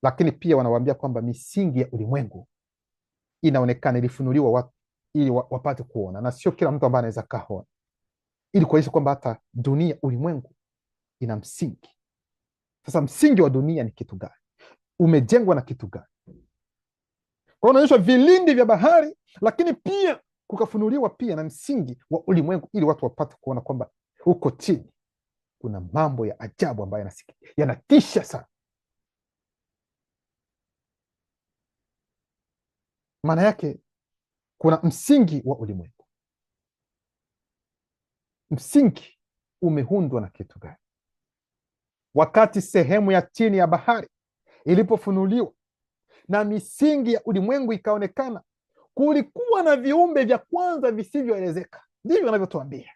Lakini pia wanawaambia kwamba misingi ya ulimwengu inaonekana, ilifunuliwa watu ili wapate kuona, na sio kila mtu ambaye anaweza kaona, ili kuonyesha kwamba hata dunia, ulimwengu ina msingi. Sasa msingi wa dunia ni kitu gani? Umejengwa na kitu gani? Kwa unaonyeshwa vilindi vya bahari, lakini pia kukafunuliwa pia na msingi wa ulimwengu, ili watu wapate kuona kwamba huko chini kuna mambo ya ajabu ambayo yanatisha sana. Maana yake kuna msingi wa ulimwengu. Msingi umeundwa na kitu gani? Wakati sehemu ya chini ya bahari ilipofunuliwa na misingi ya ulimwengu ikaonekana, kulikuwa na viumbe vya kwanza visivyoelezeka. Ndivyo wanavyotuambia,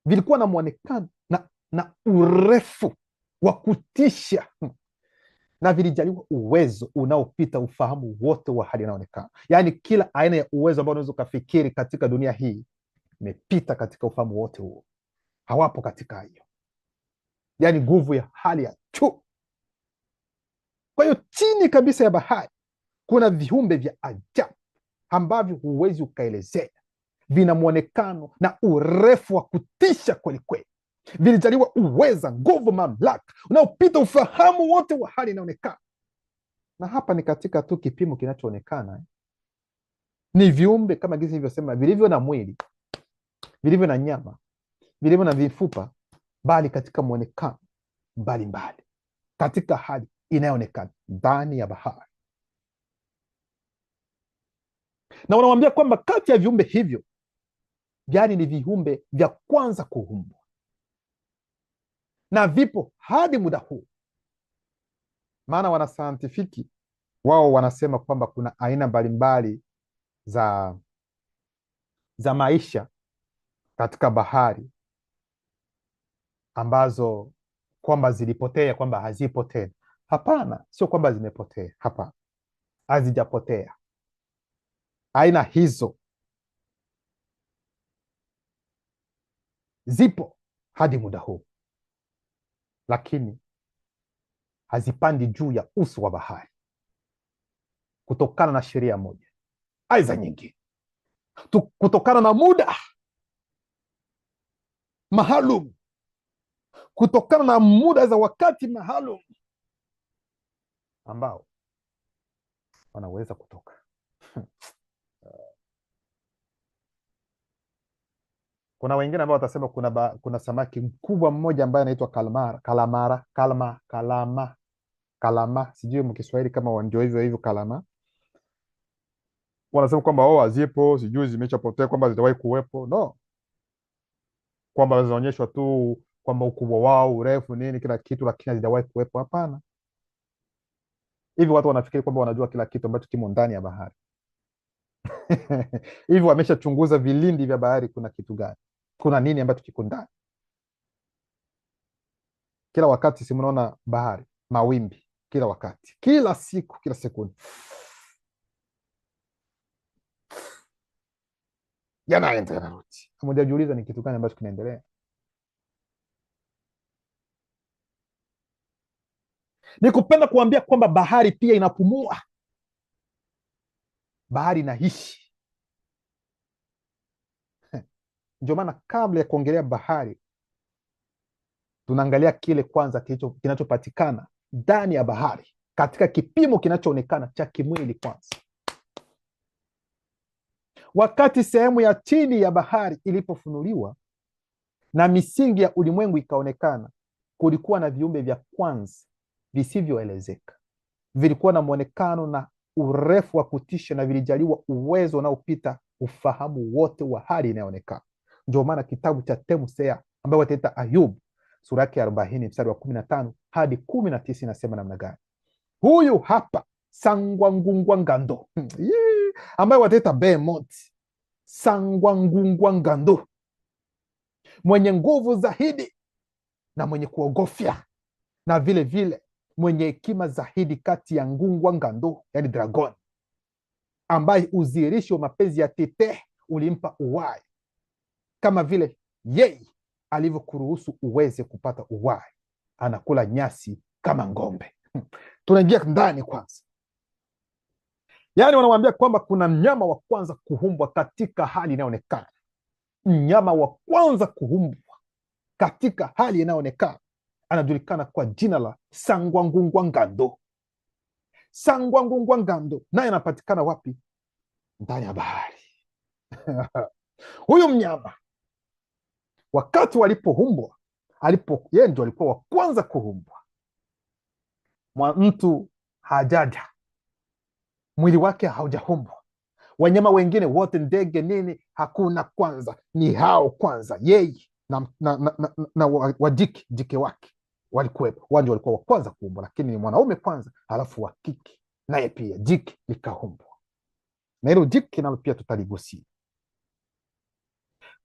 vilikuwa na mwonekano na urefu wa kutisha, na vilijaliwa uwezo unaopita ufahamu wote wa hali inaonekana. Yaani kila aina ya uwezo ambao unaweza ukafikiri katika dunia hii imepita katika ufahamu wote huo, hawapo katika hiyo, yaani nguvu ya hali ya juu. Kwa hiyo chini kabisa ya bahari kuna viumbe vya ajabu ambavyo huwezi ukaelezea, vina mwonekano na urefu wa kutisha kwelikweli, vilijaliwa uweza, nguvu, mamlaka unaopita ufahamu wote wa hali inaonekana. Na hapa ni katika tu kipimo kinachoonekana. Ni viumbe kama jinsi nilivyosema, vilivyo na mwili, vilivyo na nyama, vilivyo na vifupa, bali katika mwonekano mbalimbali, katika hali inayoonekana ndani ya bahari. Na wanamwambia kwamba kati ya viumbe hivyo, yani ni viumbe vya kwanza kuumbwa na vipo hadi muda huu. Maana wanasayantifiki wao wanasema kwamba kuna aina mbalimbali za maisha katika bahari ambazo kwamba zilipotea, kwamba hazipo tena. Hapana, sio kwamba zimepotea, hapana, hazijapotea. Aina hizo zipo hadi muda huu, lakini hazipandi juu ya uso wa bahari kutokana na sheria moja aiza nyingine, kutokana na muda maalum, kutokana na muda za wakati maalum ambao wanaweza kutoka. Kuna wengine ambao watasema kuna samaki mkubwa mmoja ambaye anaitwa kalama, sijui mkiswahili kama ndio hivyo hivyo kalama. Wanasema kwamba hazipo, sijui zimeshapotea, kwamba zitawahi kuwepo. No, kwamba zinaonyeshwa tu kwamba ukubwa wao, urefu, nini, kila kitu, lakini hazijawahi kuwepo. Hapana. Hivi watu wanafikiri kwamba wanajua kila kitu ambacho kimo ndani ya bahari. Hivi wameshachunguza vilindi vya bahari, kuna kitu gani? Kuna nini ambacho kiko ndani? Kila wakati si mnaona bahari, mawimbi kila wakati, kila siku, kila sekunde yanaenda yanarudi. Hamujajiuliza ni kitu gani ambacho kinaendelea? Ni kupenda kuambia kwamba bahari pia inapumua, bahari inaishi. Ndio maana kabla ya kuongelea bahari, tunaangalia kile kwanza kinachopatikana ndani ya bahari katika kipimo kinachoonekana cha kimwili kwanza. Wakati sehemu ya chini ya bahari ilipofunuliwa na misingi ya ulimwengu ikaonekana, kulikuwa na viumbe vya kwanza visivyoelezeka. Vilikuwa na mwonekano na urefu wa kutisha na vilijaliwa uwezo unaopita ufahamu wote wa hali inayoonekana. Ndio maana kitabu cha Temusea ambayo wataita Ayubu sura yake 40 mstari wa 15 hadi 19 inasema namna gani? Huyu hapa Sangwangungwa Ngando ambayo wataita Behemoth, Sangwangungwa Ngando, mwenye nguvu zaidi na mwenye kuogofya, na vile vile mwenye hekima zaidi kati ya ngungwa ngando, yani dragon, ambaye udhihirisho wa mapenzi ya Tete ulimpa uhai, kama vile yeye alivyokuruhusu uweze kupata uhai. Anakula nyasi kama ng'ombe. Tunaingia ndani kwanza, yaani wanamwambia kwamba kuna mnyama wa kwanza kuumbwa katika hali inayoonekana. Mnyama wa kwanza kuumbwa katika hali inayoonekana anajulikana kwa jina la Sangwangungwa Ngando. Sangwangungwa Ngando naye anapatikana wapi? Ndani ya bahari. Huyu mnyama wakati walipoumbwa, yeye ndio alikuwa wa kwanza kuumbwa. Mtu hajaja, mwili wake haujaumbwa. Wanyama wengine wote, ndege nini, hakuna. Kwanza ni hao kwanza, yeye na jike wake walikuwepo. Wao ndio walikuwa wa kwanza kuumbwa, lakini ni mwanaume kwanza, halafu wa kike naye pia jike likaumbwa, na hilo jike nalo pia tutaligusia.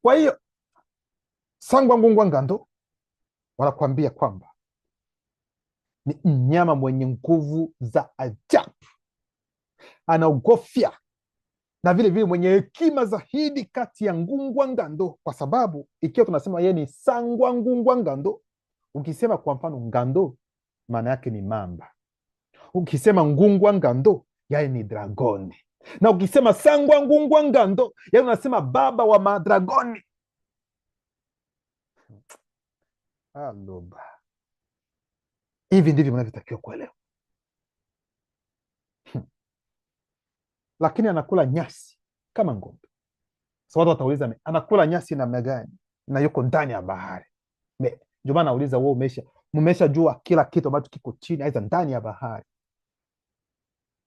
Kwa hiyo Sangwangungwa Ngando wanakuambia kwamba ni mnyama mwenye nguvu za ajabu, anaogofya na vile vile mwenye hekima zaidi kati ya ngungwa ngando, kwa sababu ikiwa tunasema yeye ni Sangwangungwa Ngando, ukisema kwa mfano ngando maana yake ni mamba, ukisema ngungwa ngando yeye ni dragoni, na ukisema Sangwangungwa Ngando yeye unasema baba wa madragoni. Aloba, hivi ndivyo mnavyotakiwa kuelewa. Lakini anakula nyasi kama ng'ombe. So watu watauliza, anakula nyasi namna gani na yuko ndani ya bahari? Ndio maana nauliza, wewe mmeshajua kila kitu ambacho kiko chini aidha ndani ya bahari?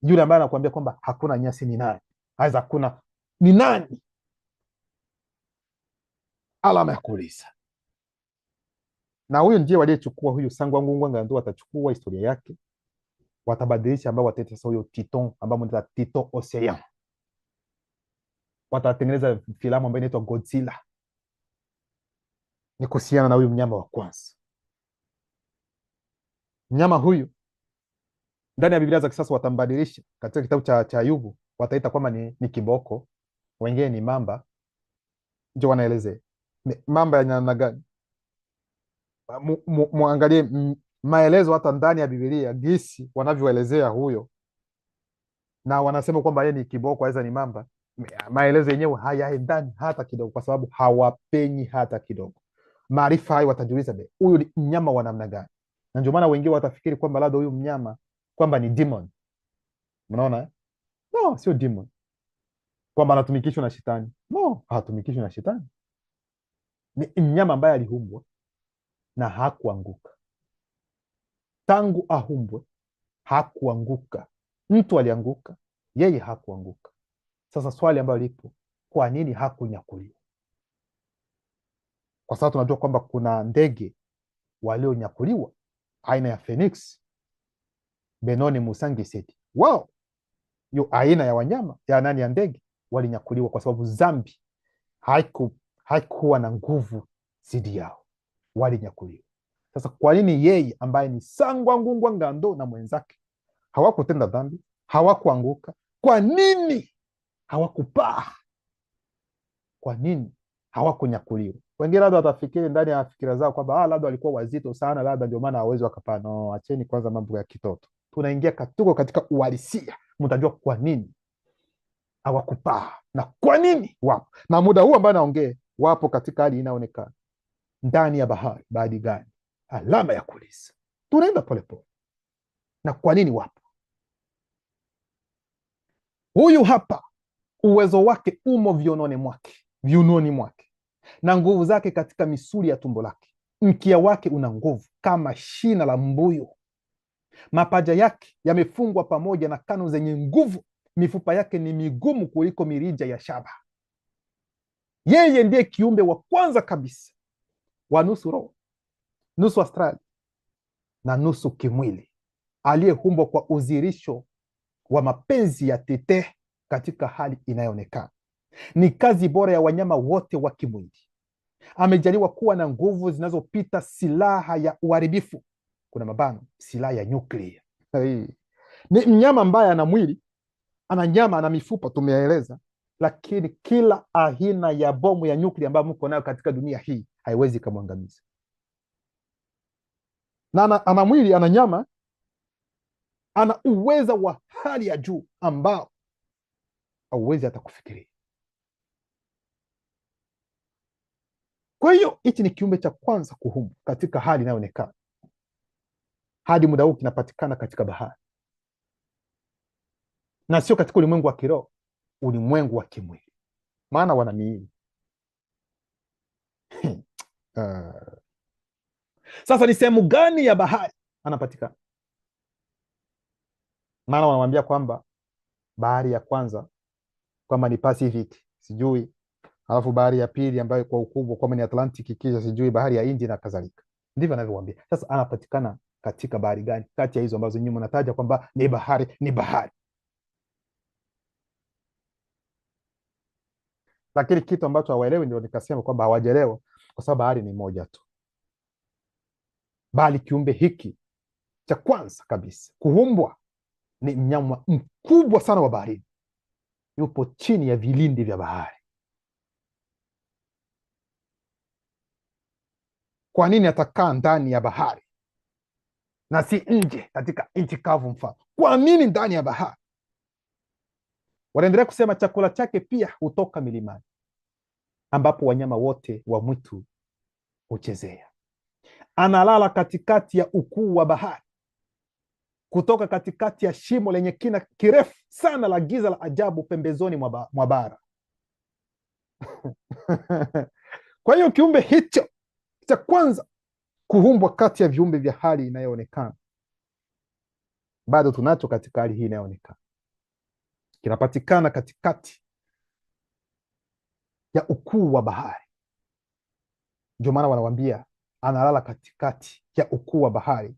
Yule ambaye anakuambia kwamba hakuna nyasi ni nani? Aidha hakuna ni nani? Alama ya kuuliza. Na huyu ndiye waliyechukua huyu Sangwangungwa Ngando, watachukua historia yake, watabadilisha, ambao wataita sasa huyo Titon, ambao mnaita Titon Ocean. Watatengeneza filamu ambayo inaitwa Godzilla, ni kuhusiana na huyu mnyama wa kwanza. Mnyama huyu ndani ya Biblia za kisasa watambadilisha. Katika kitabu cha Ayubu wataita kwamba ni kiboko, wengine ni mamba. Ndio wanaelezea mamba ya namna gani. Muangalie maelezo hata ndani ya Biblia gisi wanavyoelezea huyo, na wanasema kwamba yeye ni kiboko aidha ni mamba. Maelezo yenyewe hayaendani hata kidogo, kwa sababu hawapenyi hata kidogo. Maarifa hayo watajiuliza, huyu ni mnyama wa namna gani? Na ndio maana wengine watafikiri kwamba labda huyu mnyama kwamba ni demon. Unaona? No, sio demon. Kwamba anatumikishwa na shetani. No, hatumikishwi na shetani. Ni mnyama ambaye aliumbwa na hakuanguka. Tangu ahumbwe hakuanguka. Mtu alianguka, yeye hakuanguka. Sasa swali ambalo lipo, kwa nini hakunyakuliwa? Kwa sababu tunajua kwamba kuna ndege walionyakuliwa aina ya Phoenix, Benoni Musangiseti. Wow, hiyo aina ya wanyama ya ndege walinyakuliwa kwa sababu dhambi haikuwa na nguvu zidi yao, walinyakuliwa. Sasa kwa nini yeye ambaye ni Sangwangungwa Ngando na mwenzake hawakutenda dhambi, hawakuanguka? Kwa nini hawakupaa? Kwa nini hawakunyakuliwa? Wengine labda watafikiri ndani ya fikira zao kwamba labda walikuwa wazito sana, labda ndio maana hawezi wakapaa. No, acheni kwanza mambo ya kitoto, tunaingia tuko katika uhalisia, mtajua kwa nini hawakupaa na kwa nini wapo. Na muda huu ambao naongea wapo katika hali inaonekana ndani ya bahari. Bahari gani? Alama ya kuuliza. Tunaenda polepole. Na kwa nini wapo? Huyu hapa, uwezo wake umo viunoni mwake, na nguvu zake katika misuli ya tumbo lake. Mkia wake una nguvu kama shina la mbuyu. Mapaja yake yamefungwa pamoja na kanu zenye nguvu. Mifupa yake ni migumu kuliko mirija ya shaba. Yeye ndiye kiumbe wa kwanza kabisa wa nusu roho, nusu astrali na nusu kimwili, aliyeumbwa kwa uzirisho wa mapenzi ya Tete katika hali inayoonekana. Ni kazi bora ya wanyama wote wa kimwili. Amejaliwa kuwa na nguvu zinazopita silaha ya uharibifu, kuna mabano, silaha ya nyuklia. Ni mnyama ambaye ana mwili, ana nyama, ana mifupa, tumeeleza, lakini kila aina ya bomu ya nyuklia ambayo mko nayo katika dunia hii haiwezi kumwangamiza. Na ana mwili, ana nyama, ana uweza wa hali ya juu ambao hauwezi hata kufikiria. Kwa hiyo hichi ni kiumbe cha kwanza kuumbwa katika hali inayoonekana. Hadi muda huu kinapatikana katika bahari, na sio katika ulimwengu wa kiroho, ulimwengu wa kimwili, maana wana miili. Sasa ni sehemu gani ya bahari anapatikana? Maana wanamwambia kwamba bahari ya kwanza kwamba ni Pacific, sijui, alafu bahari ya pili ambayo kwa ukubwa kwamba ni Atlantic, kisha sijui bahari ya Hindi na kadhalika. Ndivyo anavyowaambia. Sasa anapatikana katika bahari gani kati ya hizo ambazo nyinyi mnataja kwamba ni bahari? Ni bahari. Lakini kitu ambacho hawaelewi, ndio nikasema kwamba hawajaelewa, kwa sababu bahari ni moja tu, bali kiumbe hiki cha kwanza kabisa kuumbwa ni mnyama mkubwa sana wa baharini, yupo chini ya vilindi vya bahari. Kwa nini atakaa ndani ya bahari na si nje katika nchi kavu? Mfano, kwa nini ndani ya bahari? Wanaendelea kusema chakula chake pia hutoka milimani, ambapo wanyama wote wa mwitu huchezea. Analala katikati ya ukuu wa bahari, kutoka katikati ya shimo lenye kina kirefu sana la giza la ajabu pembezoni mwa bara. Kwa hiyo kiumbe hicho cha kwanza kuumbwa kati ya viumbe vya hali inayoonekana, bado tunacho katika hali hii inayoonekana, kinapatikana katikati ya ukuu wa bahari. Ndio maana wanawambia analala katikati ya ukuu wa bahari,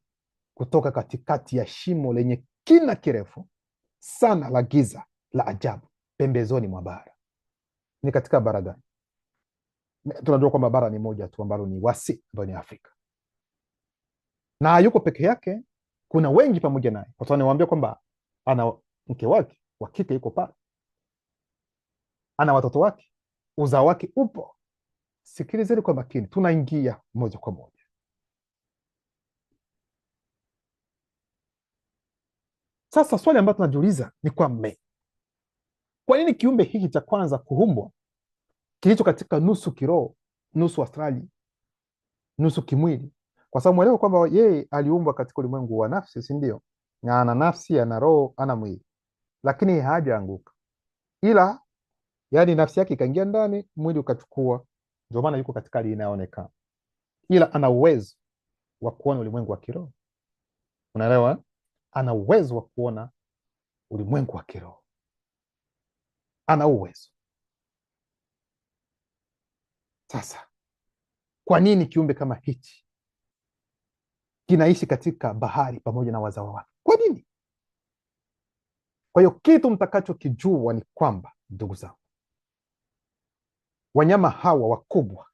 kutoka katikati ya shimo lenye kina kirefu sana la giza la ajabu pembezoni mwa bara. Ni katika bara gani? Tunajua kwamba bara ni moja tu, ambalo ni wasi, ambayo ni Afrika, na yuko peke yake. Kuna wengi pamoja naye, watu wanawambia kwamba ana mke wake wa kike yuko pale, ana watoto wake, uzao wake upo. Sikilizeni kwa makini, tunaingia moja kwa moja. Sasa swali ambalo tunajiuliza ni kwamba kwa nini kiumbe hiki cha kwanza kuumbwa, kilicho katika nusu kiroho, nusu astrali, nusu kimwili? Kwa sababu mwelewa kwamba yeye aliumbwa katika ulimwengu wa nafsi, si ndio? Na ana nafsi, ana roho, ana mwili, lakini hajaanguka, ila yani nafsi yake ikaingia ndani, mwili ukachukua. Ndio maana yuko katika hali inayoonekana, ila ana uwezo wa kuona ulimwengu wa kiroho. Unaelewa? Ana uwezo wa kuona ulimwengu wa kiroho, ana uwezo. Sasa kwa nini kiumbe kama hichi kinaishi katika bahari pamoja na wazao wake? Kwa nini? Kwa hiyo kitu mtakachokijua ni kwamba, ndugu zangu, wanyama hawa wakubwa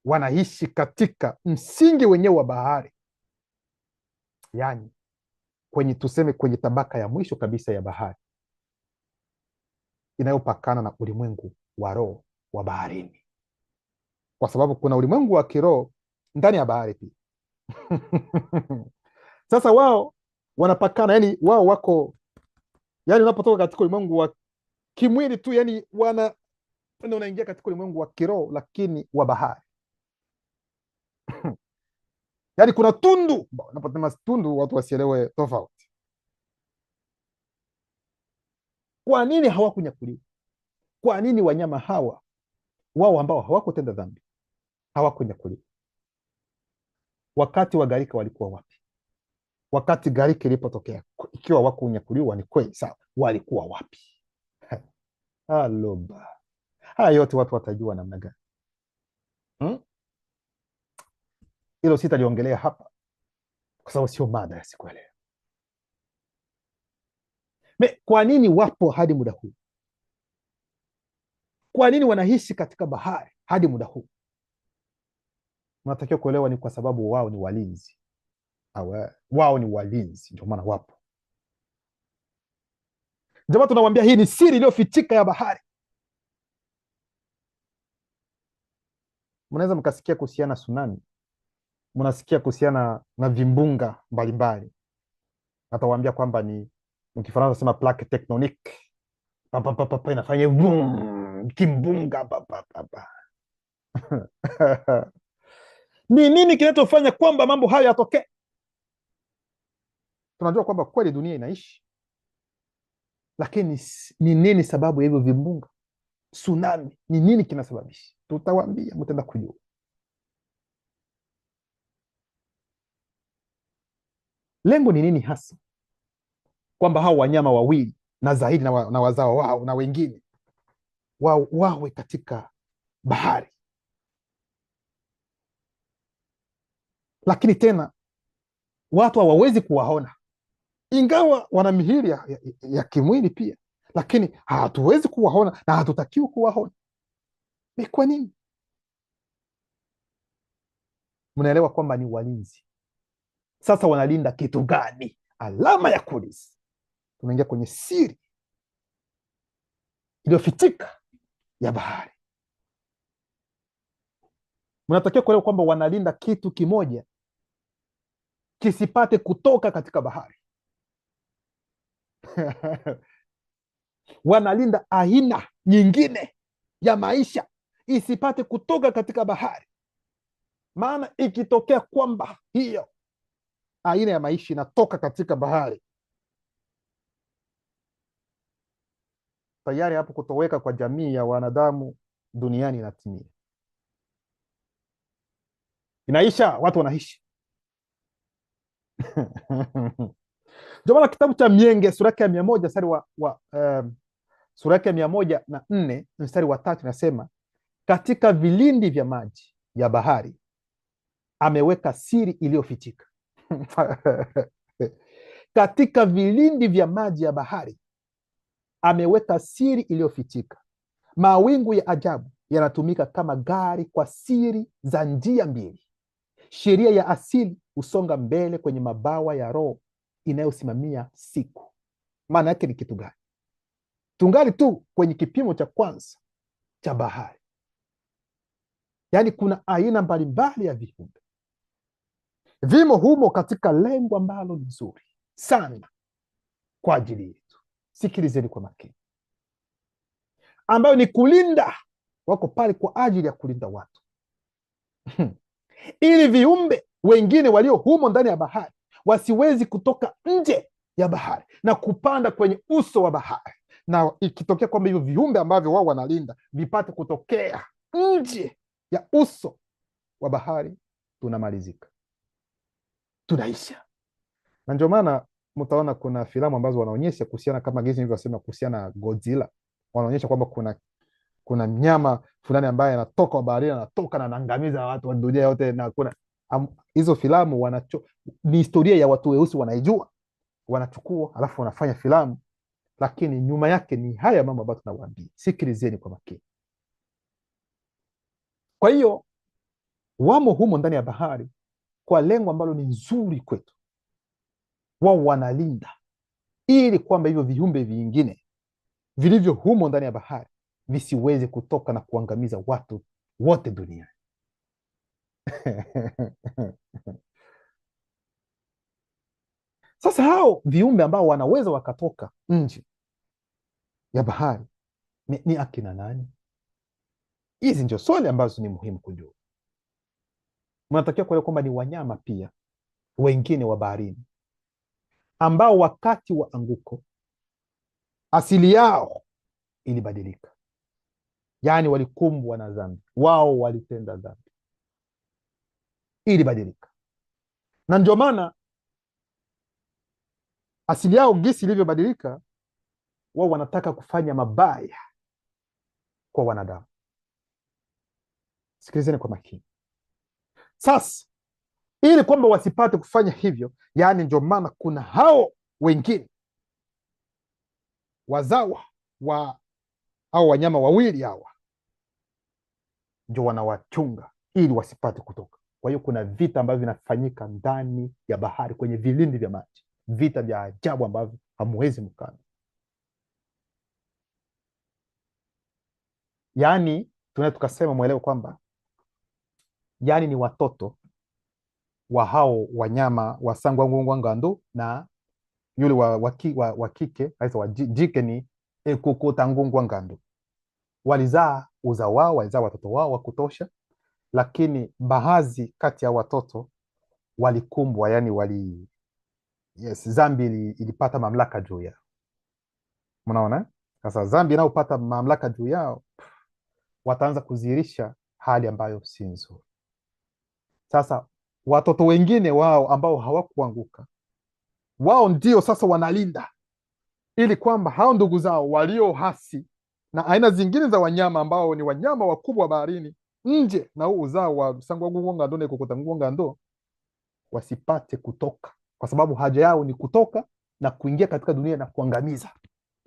wanaishi katika msingi wenyewe wa bahari, yaani tuseme kwenye tabaka ya mwisho kabisa ya bahari inayopakana na ulimwengu wa roho wa baharini, kwa sababu kuna ulimwengu wa kiroho ndani ya bahari pia. Sasa wao wanapakana, yani wao wako, yani unapotoka katika ulimwengu wa kimwili tu, yani ndio unaingia katika ulimwengu wa kiroho, lakini wa bahari. Yaani kuna tundu, naposema tundu watu wasielewe tofauti. Kwa nini hawakunyakuliwa? Kwa nini wanyama hawa wao ambao hawakutenda dhambi hawakunyakuliwa? Wakati wa gharika walikuwa wapi? Wakati gharika ilipotokea, ikiwa hawakunyakuliwa, ni kweli sawa, walikuwa wapi? Aloba, haya yote watu watajua namna gani? Hilo sitaliongelea hapa kwa sababu sio mada ya siku ya leo. Kwa nini wapo hadi muda huu? Kwa nini wanaishi katika bahari hadi muda huu? Unatakiwa kuelewa ni kwa sababu wao ni walinzi. Wao ni walinzi, ndio maana wapo. Ndio maana tunawambia hii ni siri iliyofichika ya bahari. Mnaweza mkasikia kuhusiana na tsunami, mnasikia kuhusiana na vimbunga mbalimbali. Natawaambia kwamba ni Kifaransa sema plaque tectonique, inafanya kimbunga. Ni nini kinachofanya kwamba mambo hayo yatokee? Tunajua kwamba kweli dunia inaishi, lakini ni nini sababu ya hivyo vimbunga, tsunami? Ni nini kinasababisha? Tutawaambia, mtaenda kujua. Lengo ni nini hasa? Kwamba hao wanyama wawili na zaidi na wazao wao na wengine wawe katika bahari, lakini tena watu hawawezi kuwaona, ingawa wana mihiri ya kimwili pia, lakini hatuwezi kuwaona na hatutakiwi kuwaona. Ni kwa nini? Mnaelewa kwamba ni walinzi. Sasa wanalinda kitu gani? Alama ya kuuliza. Tunaingia kwenye siri iliyofichika ya bahari. Mnatakiwa kuelewa kwamba wanalinda kitu kimoja kisipate kutoka katika bahari. Wanalinda aina nyingine ya maisha isipate kutoka katika bahari, maana ikitokea kwamba hiyo aina ya maisha inatoka katika bahari, tayari hapo kutoweka kwa jamii ya wanadamu duniani inatimia, inaisha, watu wanaishi. Ndio maana kitabu cha Mienge sura yake ya 100 sura yake ya 104 mstari wa 3 nasema, katika vilindi vya maji ya bahari ameweka siri iliyofichika. Katika vilindi vya maji ya bahari ameweka siri iliyofichika. Mawingu ya ajabu yanatumika kama gari kwa siri za njia mbili. Sheria ya asili husonga mbele kwenye mabawa ya roho inayosimamia siku. Maana yake ni kitu gani? Tungali tu kwenye kipimo cha kwanza cha bahari, yaani kuna aina mbalimbali ya viumbe vimo humo katika lengo ambalo ni nzuri sana kwa ajili yetu. Sikilizeni kwa makini, ambayo ni kulinda. Wako pale kwa ajili ya kulinda watu ili viumbe wengine walio humo ndani ya bahari wasiwezi kutoka nje ya bahari na kupanda kwenye uso wa bahari, na ikitokea kwamba hivyo viumbe ambavyo wao wanalinda vipate kutokea nje ya uso wa bahari, tunamalizika, tunaisha. Na ndio maana mtaona kuna filamu ambazo wanaonyesha kuhusiana, kama gezi nilivyosema kuhusiana na Godzilla, wanaonyesha kwamba kuna mnyama fulani ambaye anatoka baharini, anatoka na anaangamiza watu wa dunia yote, na kuna hizo filamu ni historia ya watu weusi wanaijua, wanachukua alafu wanafanya filamu, lakini nyuma yake ni haya mambo ambayo tunawaambia. Sikilizeni kwa makini. Kwa hiyo wamo humo ndani ya bahari kwa lengo ambalo ni nzuri kwetu. Wao wanalinda ili kwamba hivyo viumbe vingine vilivyo humo ndani ya bahari visiweze kutoka na kuangamiza watu wote duniani. Sasa hao viumbe ambao wanaweza wakatoka nje ya bahari ni akina nani? Hizi ndio swali ambazo ni muhimu kujua. Mnatakiwa kuelewa kwamba ni wanyama pia wengine wa baharini ambao wakati wa anguko asili yao ilibadilika, yaani walikumbwa na dhambi, wao walitenda dhambi, ilibadilika. Na ndio maana asili yao gisi ilivyobadilika, wao wanataka kufanya mabaya kwa wanadamu. Sikilizeni kwa makini sasa, ili kwamba wasipate kufanya hivyo, yaani ndio maana kuna hao wengine wazawa wa au wanyama wawili hawa ndio wanawachunga ili wasipate kutoka. Kwa hiyo kuna vita ambavyo vinafanyika ndani ya bahari kwenye vilindi vya maji, vita vya ajabu ambavyo hamuwezi mkana. Yaani tunaweza tukasema, mwelewe kwamba yaani ni watoto wa hao wanyama wa sangwangungwangandu na yule wa kike aisa wa jike ni ekukutangungwangandu. Walizaa uzao wao, walizaa watoto wao wa kutosha, lakini baadhi kati ya watoto walikumbwa, yani dhambi ilipata mamlaka juu yao. Mnaona sasa, dhambi inayopata mamlaka juu yao, wataanza kuzihirisha hali ambayo si nzuri. Sasa watoto wengine wao ambao hawakuanguka, wao ndio sasa wanalinda ili kwamba hao ndugu zao walio hasi na aina zingine za wanyama ambao ni wanyama wakubwa wa baharini nje na huu uzao wa sangwangungwangando na ekukutangungwangando wasipate kutoka, kwa sababu haja yao ni kutoka na kuingia katika dunia na kuangamiza.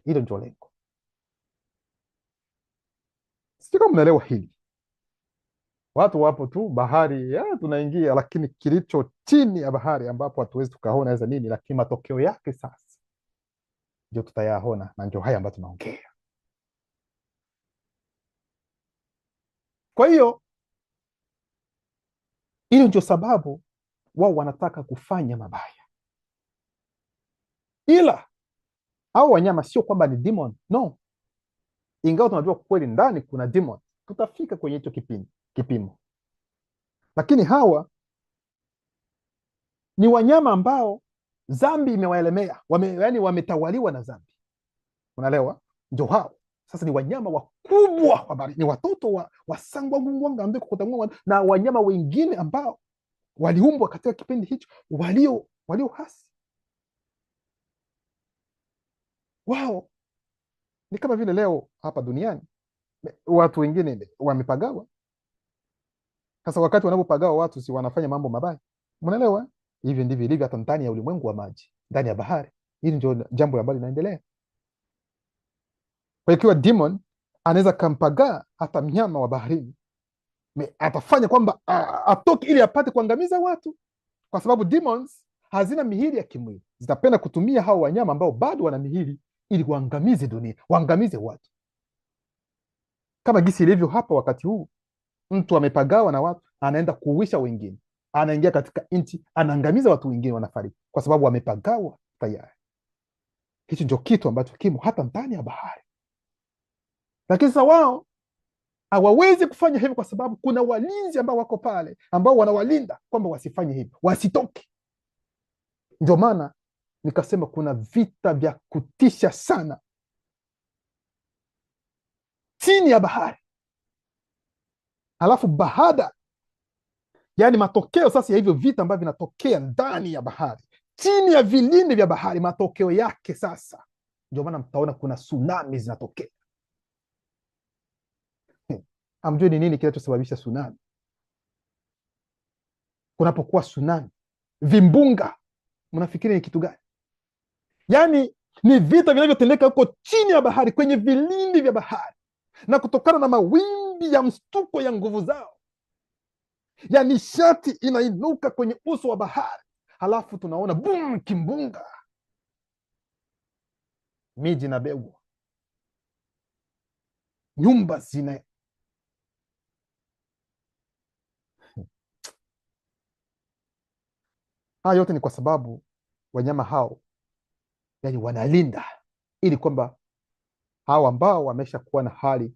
Hilo ndio lengo. Sijui kama mnaelewa hili. Watu wapo tu bahari ya tunaingia, lakini kilicho chini ya bahari ambapo hatuwezi tukaona hizo nini, lakini matokeo yake sasa ndio tutayaona, na ndio haya ambayo tunaongea. Kwa hiyo ndio sababu wao wanataka kufanya mabaya, ila hao wanyama sio kwamba ni demon, no. Ingawa tunajua kweli ndani kuna demon, tutafika kwenye hicho kipimo, lakini hawa ni wanyama ambao dhambi imewaelemea, yani wametawaliwa na dhambi. Unaelewa? Ndio hao sasa ni wanyama wakubwa wa bahari, ni watoto wa sangwangungwanga na wanyama wengine ambao waliumbwa katika kipindi hicho, walio hasi. Wao ni kama vile leo hapa duniani watu wengine wamepagawa. Sasa wakati wanapopagawa watu, si wanafanya mambo mabaya? Mnaelewa? Hivi ndivyo ilivyo hata ndani ya ulimwengu wa maji, ndani ya bahari. Hili ndio jambo ambalo linaendelea. Kwa ikiwa demon anaweza kampagaa hata mnyama wa baharini, atafanya kwamba atoke ili apate kuangamiza watu, kwa sababu demons hazina mihiri ya kimwili, zitapenda kutumia hao wanyama ambao bado wana mihiri ili kuangamize dunia, waangamize watu, kama gisi ilivyo hapa. Wakati huu mtu amepagawa na watu, anaenda kuuisha wengine, anaingia katika nchi, anaangamiza watu wengine, wanafariki kwa sababu wamepagawa tayari. Hicho ndio kitu ambacho kimo hata ndani ya bahari, lakini sasa wao hawawezi kufanya hivyo kwa sababu kuna walinzi ambao wako pale ambao wanawalinda kwamba wasifanye hivyo, wasitoke. Ndio maana nikasema kuna vita vya kutisha sana chini ya bahari. Halafu baada, yani matokeo sasa ya hivyo vita ambavyo vinatokea ndani ya bahari, chini ya vilindi vya bahari, matokeo yake sasa, ndio maana mtaona kuna tsunami zinatokea. Hamjui ni nini kinachosababisha tsunami? Kunapokuwa tsunami, vimbunga, mnafikiri ni kitu gani? Yani ni vita vinavyotendeka huko chini ya bahari, kwenye vilindi vya bahari, na kutokana na mawimbi ya mstuko ya nguvu zao, ya nishati inainuka kwenye uso wa bahari, halafu tunaona boom, kimbunga, miji inabebwa, nyumba zina haya yote ni kwa sababu wanyama hao yani wanalinda, ili kwamba hao ambao wamesha kuwa na hali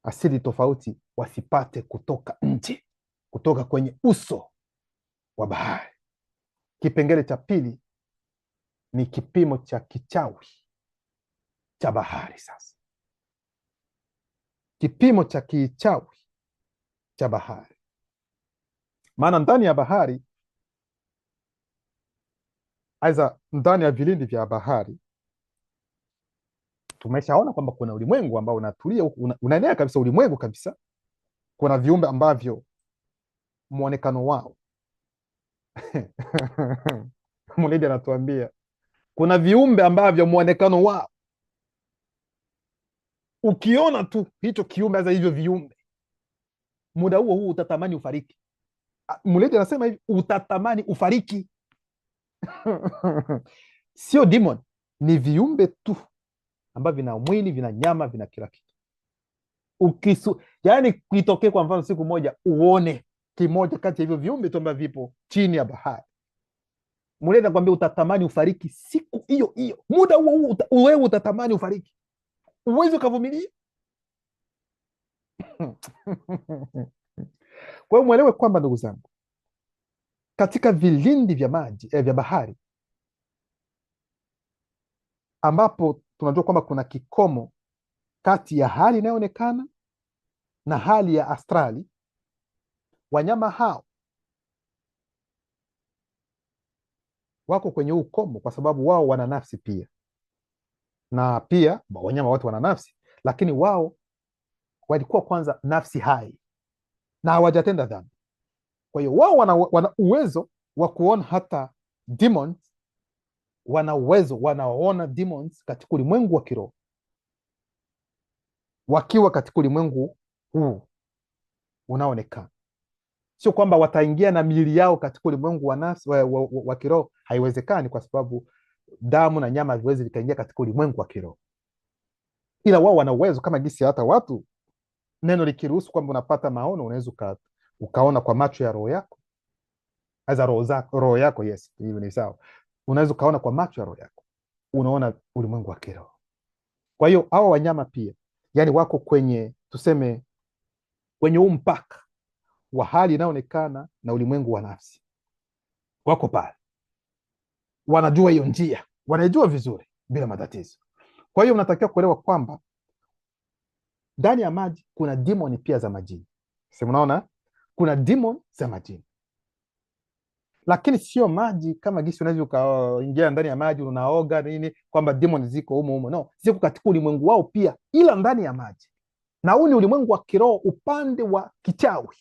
asili tofauti wasipate kutoka nje, kutoka kwenye uso wa bahari. Kipengele cha pili ni kipimo cha kichawi cha bahari. Sasa kipimo cha kichawi cha bahari, maana ndani ya bahari, aidha ndani ya vilindi vya bahari, tumeshaona kwamba kuna ulimwengu ambao unatulia, unaenea kabisa, ulimwengu kabisa. Kuna viumbe ambavyo muonekano wao Mulidi anatuambia kuna viumbe ambavyo muonekano wao, ukiona tu hicho kiumbe, hasa hivyo viumbe, muda huo huo utatamani ufariki. Mulidi anasema hivi, utatamani ufariki. Sio demon, ni viumbe tu ambavyo vina mwili, vina nyama, vina kila kitu. Yani kuitokee kwa mfano siku moja uone kimoja kati ya hivyo viumbe tu ambavyo vipo chini ya bahari, Muledi anakuambia utatamani ufariki siku hiyo hiyo, muda huo huo wewe utatamani ufariki, uwezi ukavumilia. Kwa hiyo mwelewe kwamba, ndugu zangu, katika vilindi vya maji vya bahari, ambapo tunajua kwamba kuna kikomo kati ya hali inayoonekana na hali ya astrali, wanyama hao wako kwenye ukomo, kwa sababu wao wana nafsi pia, na pia wanyama wote wana nafsi, lakini wao walikuwa kwanza nafsi hai na hawajatenda dhambi. Kwa hiyo wao wana uwezo wa kuona hata demons, wana uwezo, wanaona demons katika ulimwengu wa kiroho, wakiwa katika ulimwengu huu unaoonekana. Sio kwamba wataingia na miili yao katika ulimwengu wa nafsi wa kiroho, haiwezekani, kwa sababu damu na nyama haviwezi vikaingia katika ulimwengu wa kiroho, ila wao wana uwezo, kama jinsi hata watu, neno likiruhusu kwamba unapata maono, unaweza ukaona kwa macho ya roho yako, aza roho yako, yes, hiyo ni sawa, unaweza ukaona kwa macho ya roho yako, unaona ulimwengu wa kiroho. Kwa hiyo hawa wanyama pia, yani wako kwenye, tuseme, kwenye huu mpaka wa hali inayoonekana na ulimwengu wa nafsi, wako pale, wanajua hiyo njia, wanaijua vizuri bila matatizo. Kwa hiyo unatakiwa kuelewa kwamba ndani ya maji kuna demoni pia za majini. Sasa unaona kuna demoni za majini, lakini sio maji kama gisi unaweza ukaingia ndani ya maji unaoga nini, kwamba demoni ziko humo humo. No, ziko katika ulimwengu wao pia, ila ndani ya maji, na huu ni ulimwengu wa kiroho, upande wa kichawi.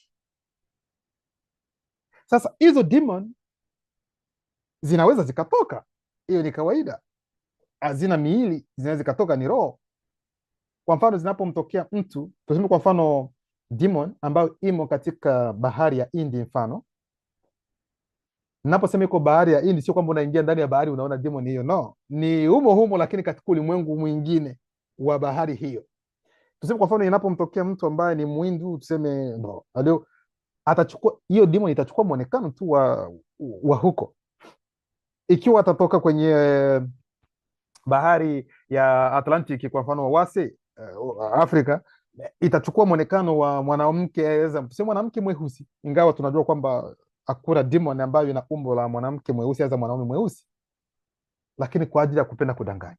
Sasa hizo demon zinaweza zikatoka, hiyo ni kawaida, hazina miili, zinaweza zikatoka, ni roho. Kwa mfano zinapomtokea mtu, tuseme kwa mfano demon ambayo imo katika bahari ya Hindi, mfano naposema iko bahari ya Hindi, sio kwamba unaingia ndani ya bahari unaona demon hiyo, no, ni humo humo, lakini katika ulimwengu mwingine wa bahari hiyo. Tuseme kwa mfano inapomtokea mtu ambaye ni Mhindu, tuseme no, alio atachukua hiyo demon, itachukua muonekano tu wa huko. Ikiwa atatoka kwenye bahari ya Atlantic, kwa mfano wase Afrika, itachukua muonekano wa mwanamke, tuseme mwanamke mweusi, ingawa tunajua kwamba hakuna demon ambayo ina umbo la mwanamke mweusi au mwanaume mweusi, lakini kwa ajili ya kupenda kudanganya.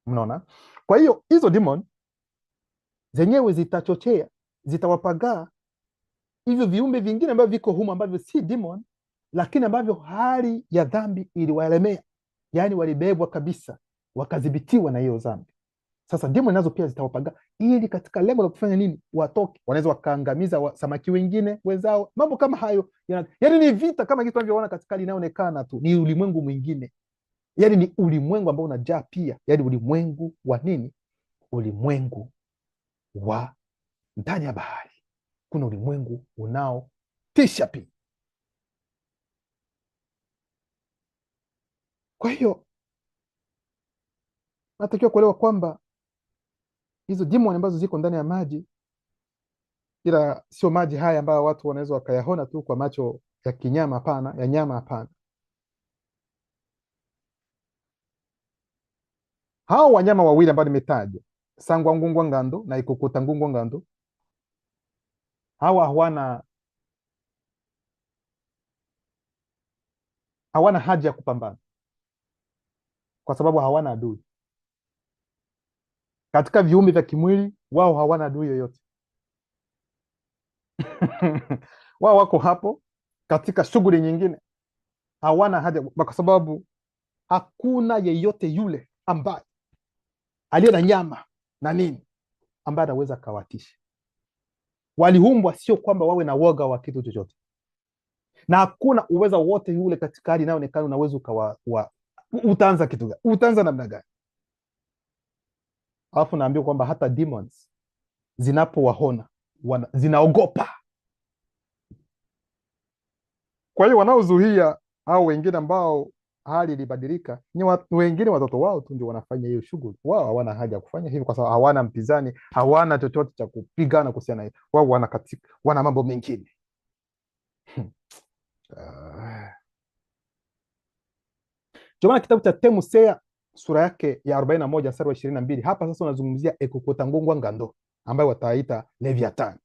Mnaona? Kwa hiyo hizo demon zenyewe zitachochea, zitawapagaa hivyo viumbe vingine ambavyo viko humo, ambavyo si demon, lakini ambavyo hali ya dhambi iliwaelemea, yaani walibebwa kabisa, wakadhibitiwa na hiyo dhambi. Sasa demon nazo pia zitawapagaa, ili katika lengo la kufanya nini? Watoke. Wanaweza wakaangamiza samaki wengine wenzao, mambo kama hayo. Yaani ni vita, kama kitu tunavyoona katika hali inayoonekana tu, ni ulimwengu mwingine, yaani ni ulimwengu ambao unajaa pia, yaani ulimwengu wa nini? Ulimwengu wa ndani ya bahari. Kuna ulimwengu unaotisha pia. Kwa hiyo natakiwa kuelewa kwamba hizo demoni ambazo ziko ndani ya maji, ila sio maji haya ambayo watu wanaweza wakayaona tu kwa macho ya kinyama, hapana, ya nyama, hapana. Hao wanyama wawili ambao nimetaja, Sangwa Ngungwa Ngando na Ikukuta Ngungwa Ngando, hawa hawana haja ya kupambana, kwa sababu hawana adui katika viumbe vya kimwili. Wao hawana adui yoyote. Wao wako hapo katika shughuli nyingine, hawana haja, kwa sababu hakuna yeyote yule ambaye aliye na nyama na nini ambaye anaweza akawatisha. Waliumbwa sio kwamba wawe na woga wa kitu chochote, na hakuna uweza wote yule katika hali inayoonekana unaweza utaanza kitu gani? Utaanza namna gani? Alafu naambiwa kwamba hata demons zinapowaona zinaogopa. Kwa hiyo wanaozuia au wengine ambao hali ilibadilika ni wengine, watoto wao tu ndio wanafanya hiyo shughuli. Wao hawana haja ya kufanya hivyo, kwa sababu hawana mpinzani, hawana chochote cha kupigana kuhusiana na hiyo. Wao wana mambo mengine. Ndio maana kitabu cha Temusea sura yake ya 41 mstari wa 22, hapa sasa unazungumzia Ekukotangungwa Ngando ambaye wataita Leviathan.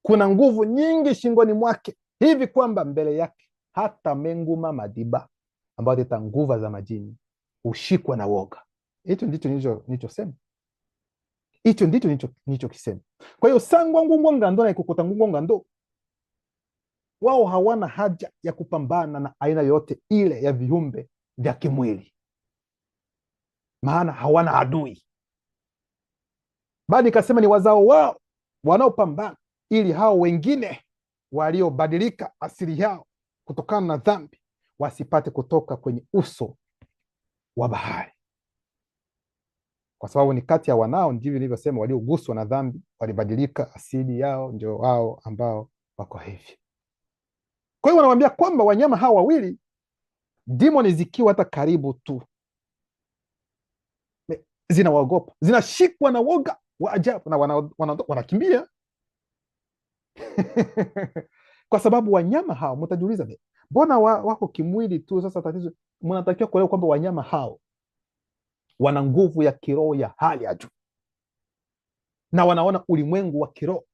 Kuna nguvu nyingi shingoni mwake, hivi kwamba mbele yake hata menguma madiba ambayo zita nguva za majini ushikwa na woga. Hicho ndicho nilichosema, hicho ndicho nilichokisema. Kwa hiyo Sangwangungwa Ngando na Ekukotangungwa Ngando, wao hawana haja ya kupambana na aina yote ile ya viumbe vya kimwili, maana hawana adui, bali nikasema ni wazao wao wanaopambana ili hao wengine waliobadilika asili yao kutokana na dhambi wasipate kutoka kwenye uso wa bahari, kwa sababu ni kati ya wanao, ndivyo nilivyosema, walioguswa na dhambi, walibadilika asili yao, ndio wao ambao wako hivi. Kwa hiyo wanawambia kwamba wanyama hawa wawili, demoni zikiwa hata karibu tu, zinawaogopa, zinashikwa na woga wa ajabu na wanakimbia. Kwa sababu wanyama hao, mtajiuliza, mbona wako kimwili tu? Sasa tatizo, mnatakiwa kuelewa kwamba wanyama hao wana nguvu ya kiroho ya hali ya juu, na wanaona ulimwengu wa kiroho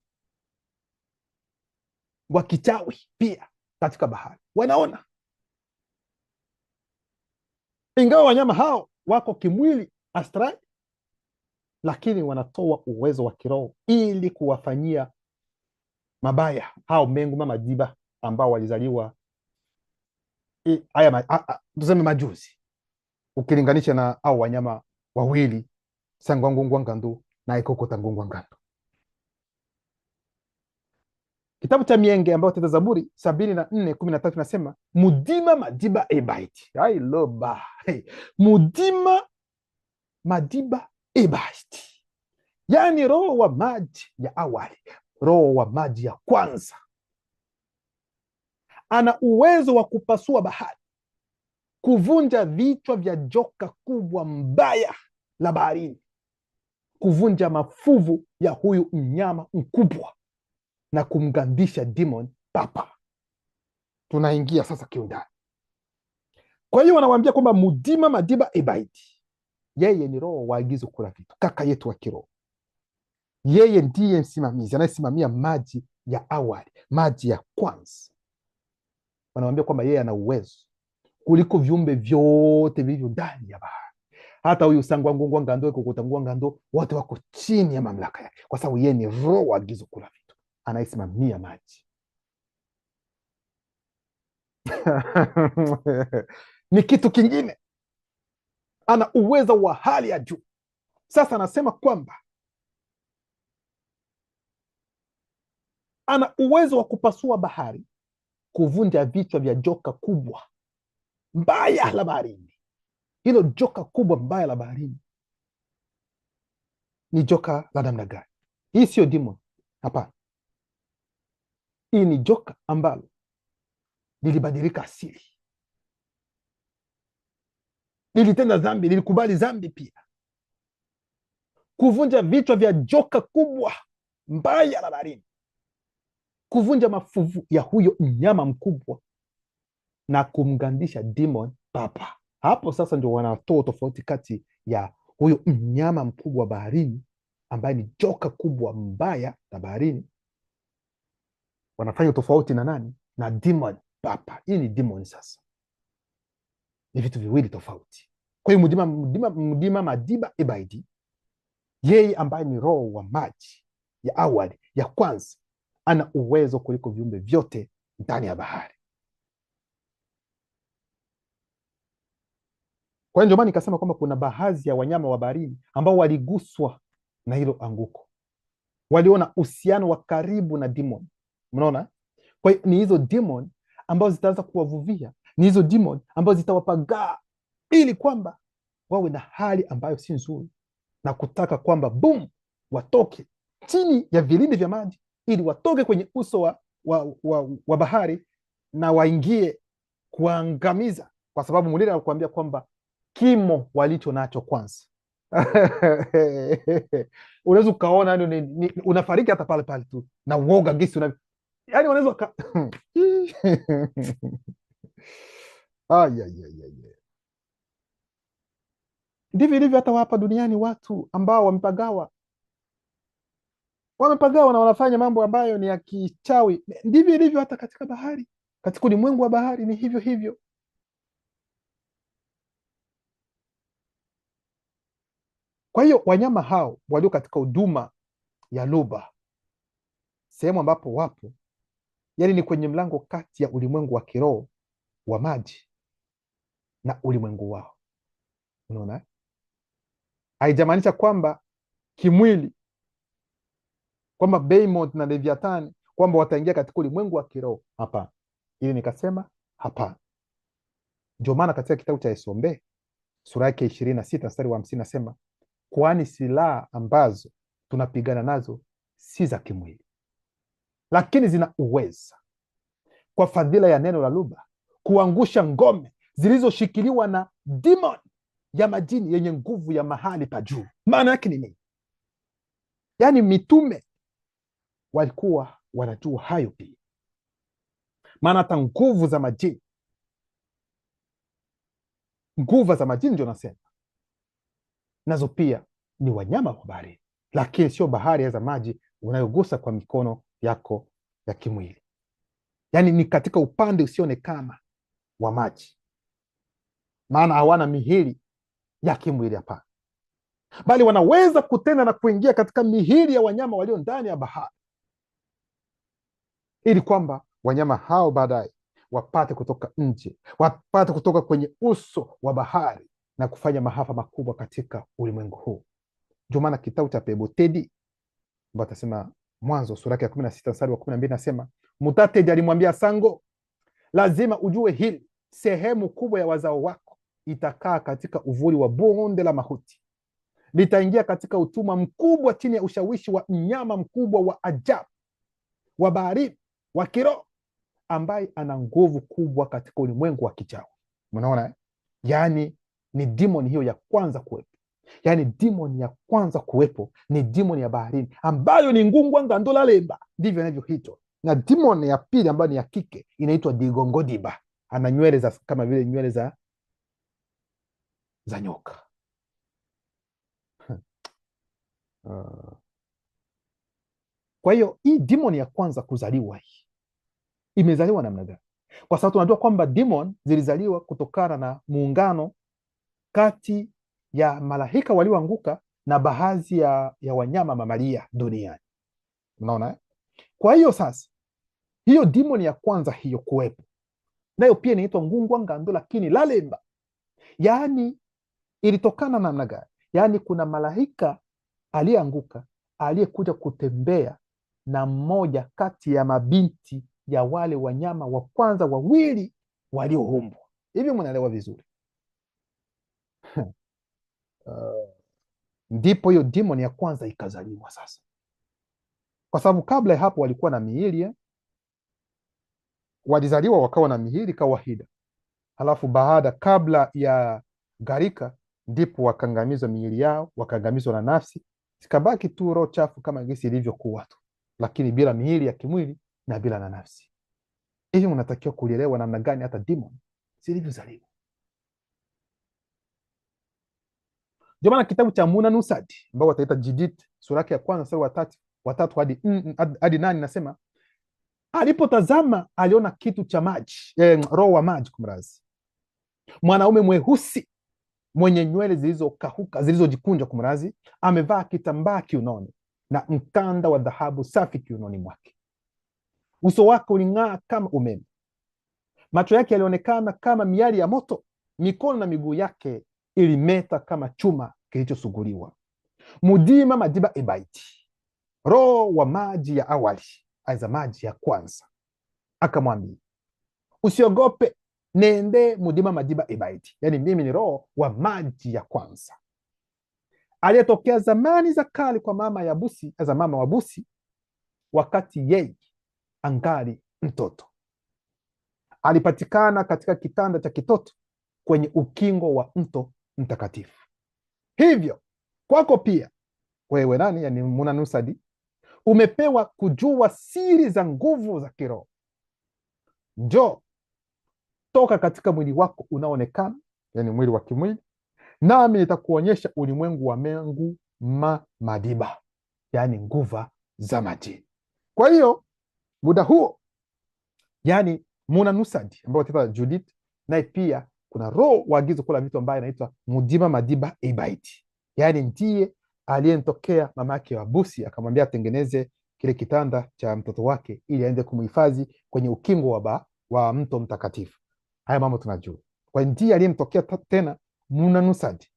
wa kichawi pia katika bahari wanaona. Ingawa wanyama hao wako kimwili astrali, lakini wanatoa uwezo wa kiroho ili kuwafanyia mabaya hao menguma madiba ambao walizaliwa tuseme majuzi, ukilinganisha na au wanyama wawili Sangwangungwa Ngando na Ekukotangungwa Ngando. Kitabu cha Mienge ambayo teta Zaburi 74:13 nasema mudima madiba ebaiti ailoba mudima madiba ebaiti, yaani roho wa maji ya awali, roho wa maji ya kwanza, ana uwezo wa kupasua bahari, kuvunja vichwa vya joka kubwa mbaya la baharini, kuvunja mafuvu ya huyu mnyama mkubwa na kumgandisha demon papa. Tunaingia sasa kiundani. Kwa hiyo wanawambia kwamba mudima madiba ebaiti, yeye ni roho wa agizo kula vitu, kaka yetu wa kiroho. Yeye ndiye msimamizi anayesimamia maji ya awali, maji ya kwanza. Wanawambia kwamba yeye ana uwezo kuliko viumbe vyote vilivyo ndani ya bahari. Hata huyu Sangwangungwa Ngando, Ekukotangungwa Ngando, wote wako chini ya mamlaka yake, kwa sababu yeye ni roho wa agizo kula vitu, anayesimamia maji. Ni kitu kingine, ana uwezo wa hali ya juu. Sasa anasema kwamba ana uwezo wa kupasua bahari, kuvunja vichwa vya joka kubwa mbaya la baharini. Hilo joka kubwa mbaya la baharini ni joka la namna gani? Hii sio demon, hapana. Hii ni joka ambalo lilibadilika asili, lilitenda dhambi, lilikubali dhambi pia, kuvunja vichwa vya joka kubwa mbaya la baharini, kuvunja mafuvu ya huyo mnyama mkubwa na kumgandisha demon papa. Hapo sasa ndio wanatoa tofauti kati ya huyo mnyama mkubwa baharini ambaye ni joka kubwa mbaya la baharini wanafanya tofauti na nani? Na demon papa. Hii ni demon sasa, ni vitu viwili tofauti. Kwa hiyo Mdima Madiba Ebaidi, yeye ambaye ni roho wa maji ya awali ya kwanza, ana uwezo kuliko viumbe vyote ndani ya bahari. Kwa hiyo ndio maana nikasema kwamba kuna baadhi ya wanyama wa baharini ambao waliguswa na hilo anguko, waliona uhusiano wa karibu na demon. Mnaona? Kwa hiyo ni hizo demon ambazo zitaanza kuwavuvia, ni hizo demon ambazo zitawapagaa ili kwamba wawe na hali ambayo si nzuri, na kutaka kwamba boom, watoke chini ya vilindi vya maji, ili watoke kwenye uso wa bahari na waingie kuangamiza, kwa sababu Mulira anakuambia kwamba kimo walicho nacho kwanza. Unaweza ukaona unafariki hata pale pale tu na uoga gisi yani unaweza ndivyo ilivyo hata hapa duniani. Watu ambao wamepagawa na wanafanya mambo ambayo ni ya kichawi, ndivyo ilivyo hata katika bahari, katika ulimwengu wa bahari ni hivyo hivyo. Kwa hiyo wanyama hao walio katika huduma ya Luba, sehemu ambapo wapo, yani ni kwenye mlango kati ya ulimwengu wa kiroho wa maji na ulimwengu wao. Unaona, haijamaanisha kwamba kimwili kwamba Behemoth na Leviathan kwamba wataingia katika ulimwengu wa kiroho. Hapana, ili nikasema hapana. Ndio maana katika kitabu cha Esombe sura yake 26 mstari wa 50 nasema, kwani silaha ambazo tunapigana nazo si za kimwili, lakini zina uweza kwa fadhila ya neno la Luba kuangusha ngome zilizoshikiliwa na demon ya majini yenye nguvu ya mahali pa juu. Maana yake ni nini? Yaani mitume walikuwa wanajua hayo pia, maana hata nguvu za majini ndio nasema nazo pia ni wanyama wa bahari, lakini sio bahari za maji unayogusa kwa mikono yako ya kimwili. Yaani ni katika upande usionekana wa maji, maana hawana mihili ya kimwili, hapana, bali wanaweza kutenda na kuingia katika mihili ya wanyama walio ndani ya bahari, ili kwamba wanyama hao baadaye wapate kutoka nje, wapate kutoka kwenye uso wa bahari na kufanya maafa makubwa katika ulimwengu huu. Ndio maana kitabu cha Pebotedi ambao atasema Mwanzo sura ya 16 mstari wa 12 nasema, Mutatedi alimwambia Sango, lazima ujue hili, sehemu kubwa ya wazao wako itakaa katika uvuli wa bonde la mauti, litaingia katika utumwa mkubwa chini ya ushawishi wa mnyama mkubwa wa ajabu wa bahari wa kiroho, ambaye ana nguvu kubwa katika ulimwengu wa kichawi. Mnaona? Yaani ni demon hiyo ya kwanza kuwepo. Yaani demon ya kwanza kuwepo ni demon ya baharini ambayo ni Ngungwa Ngandola Lemba, ndivyo inavyoitwa. Na demon ya pili ambayo ni ya kike inaitwa Digongodiba, ana nywele za kama vile nywele za nyoka. Kwa hiyo hii demon ya kwanza kuzaliwa hii imezaliwa namna gani? Kwa sababu tunajua kwamba demon zilizaliwa kutokana na muungano kati ya malaika walioanguka na baadhi ya wanyama mamalia duniani. Unaona? Kwa hiyo sasa hiyo demon ya kwanza hiyo kuwepo nayo pia inaitwa Ngungwa Ngando lakini Lalemba. Yaani ilitokana namna gani? Yaani kuna malaika aliyeanguka aliyekuja kutembea na mmoja kati ya mabinti ya wale wanyama wa kwanza wawili walioumbwa. Hivyo mnaelewa vizuri. Ndipo hiyo demon ya kwanza ikazaliwa sasa, kwa sababu kabla ya hapo walikuwa na miili, walizaliwa wakawa na miili kawaida, halafu kabla ya gharika ndipo wakaangamizwa miili yao, wakaangamizwa na nafsi, sikabaki tu roho chafu kama gesi ilivyokuwa tu, lakini bila miili ya kimwili na bila na nafsi. Hivi mnatakiwa kulielewa namna gani hata demon zilivyozaliwa. Ndio maana kitabu cha Muna Nusadi ambao wataita Jidit sura ya kwanza mstari wa 3 hadi 8 nasema, Alipotazama aliona kitu cha maji, roho wa maji kumrazi, mwanaume mweusi mwenye nywele zilizokauka zilizojikunja kumrazi, amevaa kitambaa kiunoni na mkanda wa dhahabu safi kiunoni mwake. Uso wake uling'aa kama umeme, macho yake yalionekana kama miali ya moto, mikono na miguu yake ilimeta kama chuma kilichosuguliwa. Mudima Madiba Ebaiti, roho wa maji ya awali, aiza maji ya kwanza, akamwambia, usiogope, nende Mudima Madiba Ebaiti, yani mimi ni roho wa maji ya kwanza aliyetokea zamani za kale kwa mama ya Busi, za mama wa Busi, wakati yeye angali mtoto. Alipatikana katika kitanda cha kitoto kwenye ukingo wa mto mtakatifu. Hivyo kwako pia wewe nani, yani Munanusadi, umepewa kujua siri za nguvu za kiroho. Njoo, toka katika mwili wako unaonekana, yani mwili wa kimwili, nami nitakuonyesha ulimwengu wa mengu madiba, yani nguva za majini. Kwa hiyo muda huo, yani Munanusadi ambao tata Judith, naye pia kuna roho waagizo kula vitu ambaye anaitwa Mudima Madiba Ebaiti, yani ndiye aliyemtokea mama yake wa Busi akamwambia atengeneze kile kitanda cha mtoto wake ili aende kumhifadhi kwenye ukingo wa mto mtakatifu. Haya mambo tunajua. Kwa ndiye aliyemtokea tena Munanusadi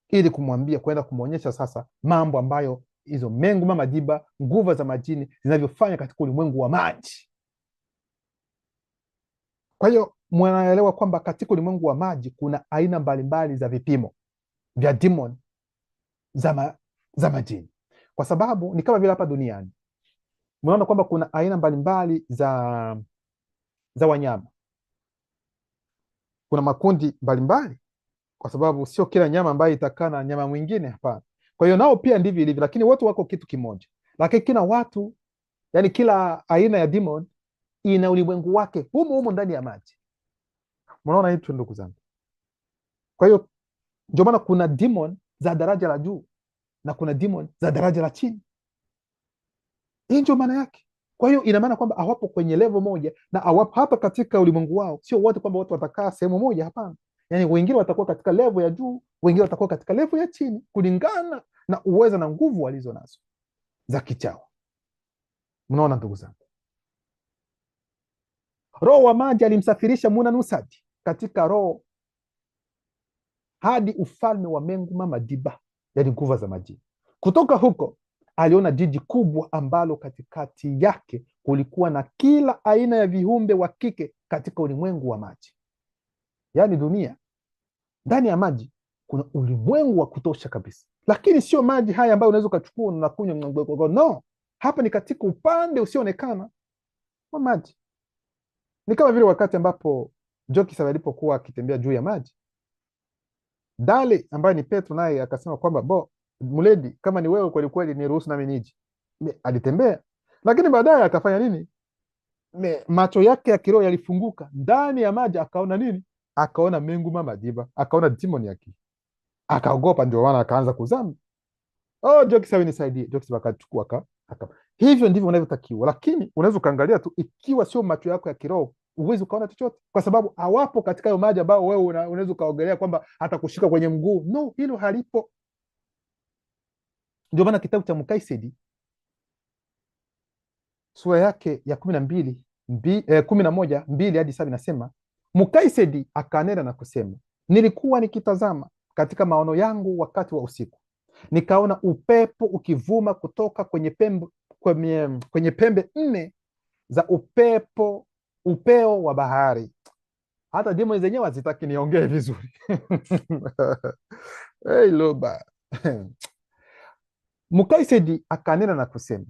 ili kumwambia, kwenda kumwonyesha sasa mambo ambayo hizo mengu madiba, nguva za majini zinavyofanya katika ulimwengu wa maji. Kwa hiyo mwanaelewa kwamba katika ulimwengu wa maji kuna aina mbalimbali za vipimo vya demon za majini, kwa sababu ni kama vile hapa duniani mnaona kwamba kuna aina mbalimbali za wanyama, kuna makundi mbalimbali, kwa sababu sio kila nyama ambayo itakaa na nyama mwingine, hapana. Kwa hiyo nao pia ndivyo ilivyo, lakini wote wako kitu kimoja. Lakini kila watu, yani kila aina ya demon ina ulimwengu wake humo ndani ya maji. Mnaona hicho ndugu zangu? Kwa hiyo ndio maana kuna demon za daraja la juu na kuna demon za daraja la chini. Hii ndio maana yake. Kwa hiyo ina maana kwamba hawapo kwenye level moja, na hawapo hata katika ulimwengu wao. Sio wote kwamba watu watakaa sehemu moja, hapana. Yani wengine watakuwa katika level ya juu, wengine watakuwa katika level ya chini, kulingana na uwezo na nguvu walizo nazo za kichawi. Mnaona ndugu zangu? Roho wa maji alimsafirisha Munanusadi katika roho hadi ufalme wa mengu madiba, yani nguva za majini. Kutoka huko aliona jiji kubwa ambalo katikati yake kulikuwa na kila aina ya viumbe wa kike katika ulimwengu wa maji. Yani dunia ndani ya maji kuna ulimwengu wa kutosha kabisa, lakini sio maji haya ambayo unaweza ukachukua na kunywa. No, hapa ni katika upande usioonekana wa maji. Ni kama vile wakati ambapo Jokis alipokuwa akitembea juu ya maji, Dale ambaye ni Petro naye akasema kwamba Muledi, kama ni wewe kweli kweli niruhusu nami niji. Alitembea, lakini baadaye akafanya nini? Macho yake ya kiroho yalifunguka, ndani ya maji akaona nini? Akaona mengu madiba, akaona demon yake, akaogopa, ndio maana akaanza kuzama. Jokis awe nisaidie. Jokis akachukua hivyo ndivyo unavyotakiwa, lakini unaweza ukaangalia tu, ikiwa sio macho yako ya kiroho uwezi ukaona chochote, kwa sababu hawapo katika hayo maji ambao wewe unaweza ukaogelea kwamba hata kushika kwenye mguu. No, hilo halipo. Ndio maana kitabu cha Mukaisedi sura yake ya 11:2 hadi 7 nasema, Mukaisedi akanena na kusema, nilikuwa nikitazama katika maono yangu wakati wa usiku, nikaona upepo ukivuma kutoka kwenye pembe 4 za upeo wa bahari. Hata demoni zenyewe hazitaki niongee vizuri. Hey, loba. Mukaisedi akanena na kusema,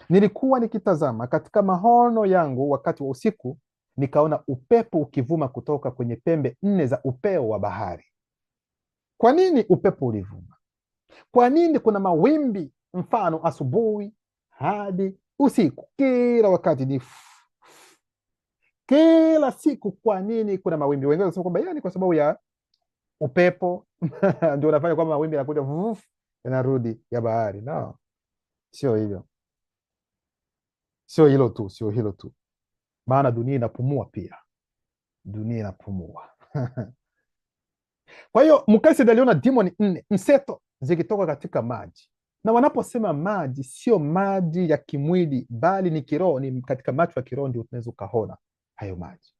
nilikuwa nikitazama katika maono yangu wakati wa usiku, nikaona upepo ukivuma kutoka kwenye pembe 4 za upeo wa bahari. Kwa nini upepo ulivuma? Kwa nini kuna mawimbi mfano asubuhi hadi usiku? Kila wakati ni kila siku. Kwa nini kuna mawimbi? Wengine wanasema kwamba yani kwa sababu ya upepo ndio unafanya kwamba mawimbi yanakuja yanarudi ya bahari. No, sio hivyo. Sio hilo tu. maana dunia inapumua pia, dunia inapumua. Kwa hiyo Mkaisedi aliona demoni 4 mseto zikitoka katika maji, na wanaposema maji sio maji ya kimwili, bali ni kiroho, ni katika macho ya kiroho ndio tunaweza ukaona hayo maji.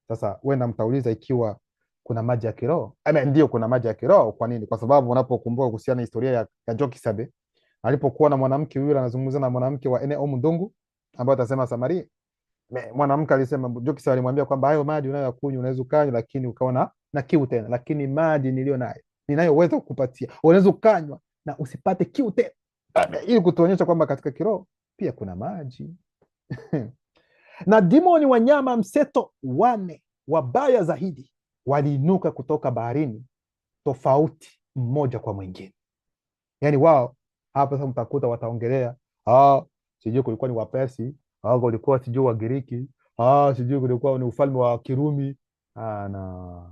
Sasa wenda mtauliza ikiwa kuna maji ya kiroho. Ndio, kuna maji ya kiroho. Kwa nini? Kwa sababu unapokumbuka kuhusiana na historia ya Jokisabe alipokuwa na mwanamke yule anazungumza na mwanamke wa eneo Mndungu ambaye atasema Samaria, mwanamke alisema, Jokisabe alimwambia kwamba hayo maji unayokunywa unaweza ukanywa, lakini ukaona na kiu tena, lakini maji niliyo nayo ninayoweza kukupatia unaweza ukanywa na usipate kiu tena, ili kutuonyesha kwamba katika kiroho pia kuna maji. Na demoni wanyama mseto 4 wabaya zaidi waliinuka kutoka baharini, tofauti mmoja kwa mwingine. Yani wao hapa sasa mtakuta wataongelea sijui kulikuwa ni Wapersi, kulikuwa sijui Wagiriki, sijui kulikuwa ni ufalme wa Kirumi. Na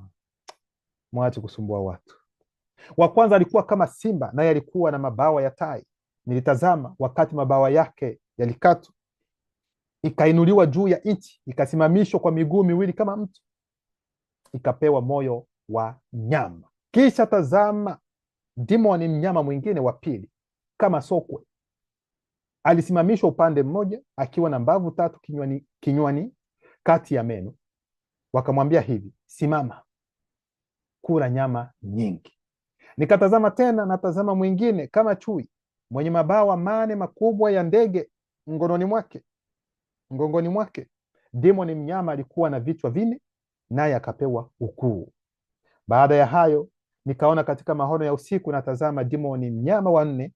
mwache kusumbua watu. Wa kwanza alikuwa kama simba, naye alikuwa na mabawa ya tai. Nilitazama wakati mabawa yake yalikatwa, ikainuliwa juu ya nchi, ikasimamishwa kwa miguu miwili kama mtu, ikapewa moyo wa nyama. Kisha tazama, demoni mnyama mwingine wa pili kama sokwe alisimamishwa upande mmoja, akiwa na mbavu 3 kinywani kati ya meno. Wakamwambia hivi, simama, kula nyama nyingi. Nikatazama tena, natazama mwingine kama chui mwenye mabawa 8 makubwa ya ndege mgongoni mwake. Demoni mnyama alikuwa na vichwa 4, naye akapewa ukuu. Baada ya hayo nikaona katika maono ya usiku, natazama demoni mnyama wa 4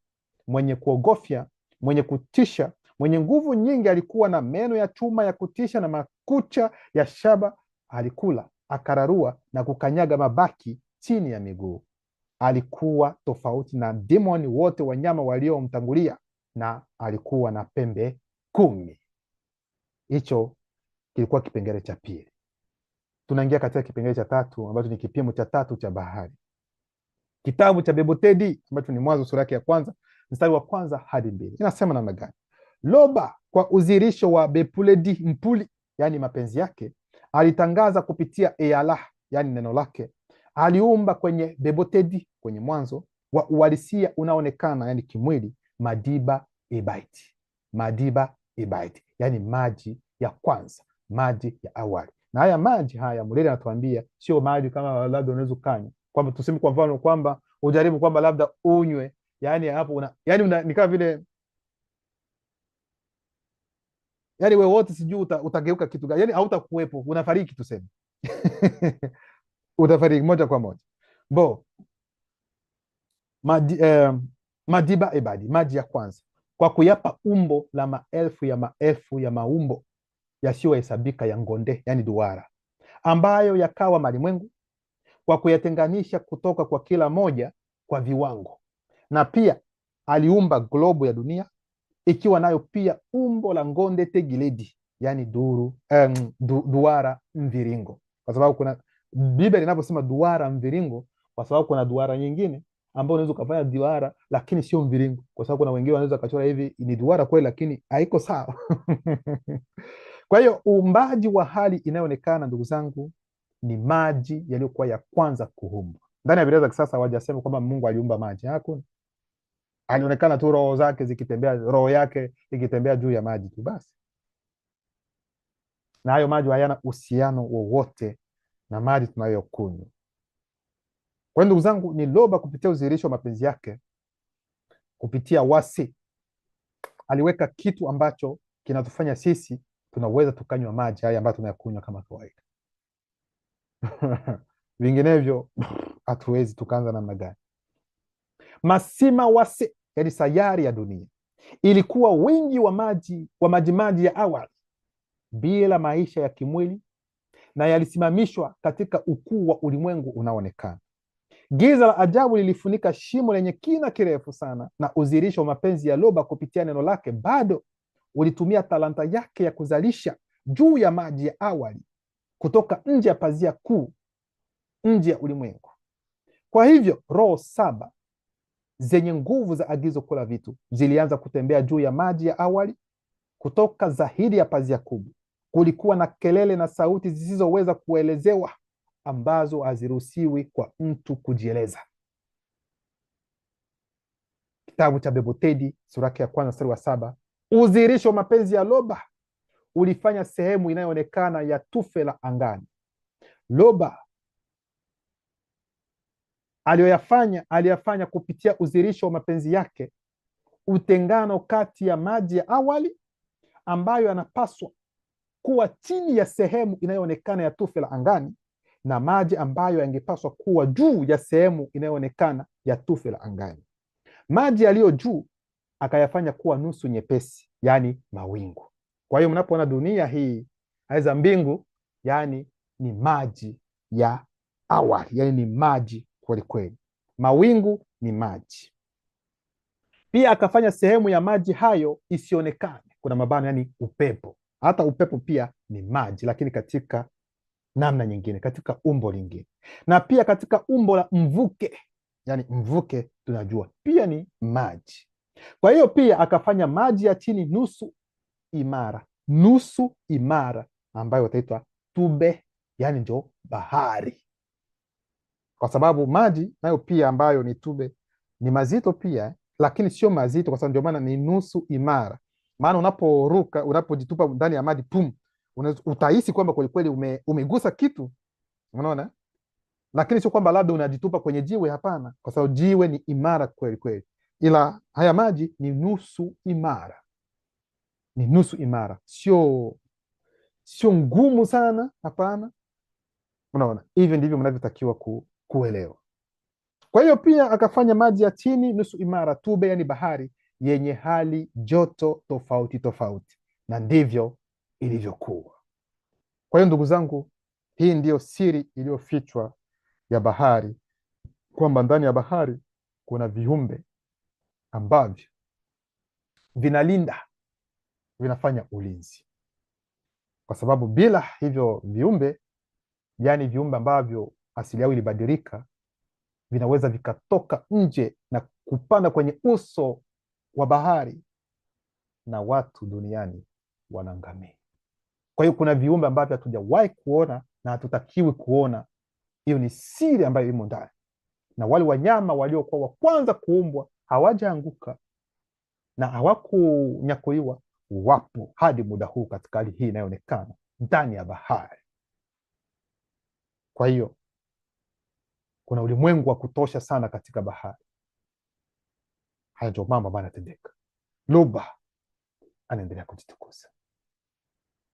mwenye kuogofya, mwenye kutisha, mwenye nguvu nyingi, alikuwa na meno ya chuma ya kutisha na makucha ya shaba. Alikula, akararua na kukanyaga mabaki chini ya miguu. Alikuwa tofauti na demoni wote wanyama waliomtangulia, na alikuwa na pembe 10. Hicho kilikuwa kipengele cha pili. Tunaingia katika kipengele cha 3 ambacho ni kipimo cha 3 cha bahari. Kitabu cha Bebotedi ambacho ni Mwanzo sura yake ya 1 mstari wa 1 hadi 2 inasema namna gani? Loba kwa uzirisho wa Bepuledi mpuli, yani mapenzi yake, alitangaza kupitia Eyalah, yani neno lake. Aliumba kwenye Bebotedi, kwenye mwanzo wa uhalisia unaonekana, yani kimwili, Madiba Ebaiti. Madiba Ebaiti, yani maji ya kwanza, maji ya awali. Na haya maji haya Mulele anatuambia sio maji kama labda unaweza kanywa, kwamba tuseme kwa mfano kwamba ujaribu kwamba labda unywe, yani hapo ni kama vile wewe wote sijui utageuka kitu gani, yani hautakuwepo, unafariki tuseme. Utafariki moja kwa moja. Madiba Ebadi, maji ya kwanza, kwa kuyapa umbo la maelfu ya maumbo yasiyohesabika ya ngonde, yani duara, ambayo yakawa malimwengu, kwa kuyatenganisha kutoka kwa kila moja kwa viwango. Na pia aliumba globu ya dunia, ikiwa nayo pia umbo la ngonde tegiledi, yani duara mviringo, kwa sababu kuna Biblia inaposema duara mviringo, kwa sababu kuna duara nyingine ambao unaweza kufanya duara lakini sio mviringo, kwa sababu kuna wengine wanaweza kachora hivi ni duara kweli lakini haiko sawa. Kwa hiyo uumbaji wa hali inayoonekana, ndugu zangu, ni maji yaliyokuwa ya kwanza kuumbwa. Ndani ya Biblia za kisasa hawajasema kwamba Mungu aliumba maji, hakuna. Alionekana tu roho zake zikitembea, roho yake ikitembea juu ya maji tu basi, na hayo maji hayana uhusiano wowote na maji tunayokunywa. Kwa hiyo ndugu zangu, ni Loba kupitia udhihirisho wa mapenzi yake, kupitia wasi, aliweka kitu ambacho kinatufanya sisi tunaweza tukanywa maji haya ambayo tunayakunywa kama kawaida. Vinginevyo hatuwezi. Tukaanza namna gani? Masima wasi, yani sayari ya dunia, ilikuwa wingi wa maji ya awali bila maisha ya kimwili, na yalisimamishwa katika ukuu wa ulimwengu unaoonekana. Giza la ajabu lilifunika shimo lenye kina kirefu sana, na udhihirisho wa mapenzi ya Loba kupitia neno lake bado ulitumia talanta yake ya kuzalisha juu ya maji ya awali kutoka nje ya pazia kuu, nje ya ulimwengu. Kwa hivyo roho 7 zenye nguvu za agizo kula vitu zilianza kutembea juu ya maji ya awali kutoka zahidi ya pazia kubwa, kulikuwa na kelele na sauti zisizoweza kuelezewa ambazo haziruhusiwi kwa mtu kujieleza. Kitabu cha Bebotedi sura yake ya kwanza mstari wa 7, udhihirisho wa mapenzi ya Loba ulifanya sehemu inayoonekana ya tufe la angani. Loba aliyafanya kupitia udhihirisho wa mapenzi yake utengano kati ya maji ya awali ambayo yanapaswa kuwa chini ya sehemu inayoonekana ya tufe la angani na maji ambayo yangepaswa kuwa juu ya sehemu inayoonekana ya tufe la angani. Maji yaliyo juu akayafanya kuwa nusu nyepesi, yani mawingu. Kwa hiyo mnapoona dunia hii aiza mbingu, yani ni maji ya awali, yani ni maji kweli kweli. Mawingu ni maji. Pia akafanya sehemu ya maji hayo isionekane, kuna mabano, yani upepo. Hata upepo pia ni maji, lakini katika namna nyingine, katika umbo lingine. Na pia katika umbo la mvuke, yani mvuke tunajua pia ni maji. Kwa hiyo pia akafanya maji ya chini nusu imara ambayo wataitwa tube, yani ndio bahari, kwa sababu maji nayo pia ambayo ni tube ni mazito pia, lakini sio mazito, kwa sababu ndio maana ni nusu imara. Maana unaporuka, unapojitupa ndani ya maji, pum, utahisi kwamba kwelikweli umegusa kitu, unaona, lakini sio kwamba labda unajitupa kwenye jiwe. Hapana, kwa sababu jiwe ni imara kweli kweli, ila haya maji ni nusu imara, ni nusu imara, sio ngumu sana, hapana. Unaona, hivyo ndivyo mnavyotakiwa kuelewa. Kwa hiyo pia akafanya maji ya chini nusu imara, tube, yani bahari yenye hali joto tofauti tofauti, na ndivyo ilivyokuwa. Kwa hiyo ndugu zangu, hii ndiyo siri iliyofichwa ya bahari, kwamba ndani ya bahari kuna viumbe ambavyo vinalinda, vinafanya ulinzi, kwa sababu bila hivyo viumbe, yani viumbe ambavyo asili yao ilibadilika, vinaweza vikatoka nje na kupanda kwenye uso wa bahari na watu duniani wanaangamia. Kwa hiyo kuna viumbe ambavyo hatujawahi kuona na hatutakiwi kuona. Hiyo ni siri ambayo imo ndani, na wale wanyama waliokuwa wa kwanza kuumbwa hawajaanguka na hawakunyakuliwa, wapo hadi muda huu katika hali hii inayoonekana ndani ya bahari. Kwa hiyo kuna ulimwengu wa kutosha sana katika bahari. Haya ndio mambo ambayo yanatendeka. Loba anaendelea kujitukuza.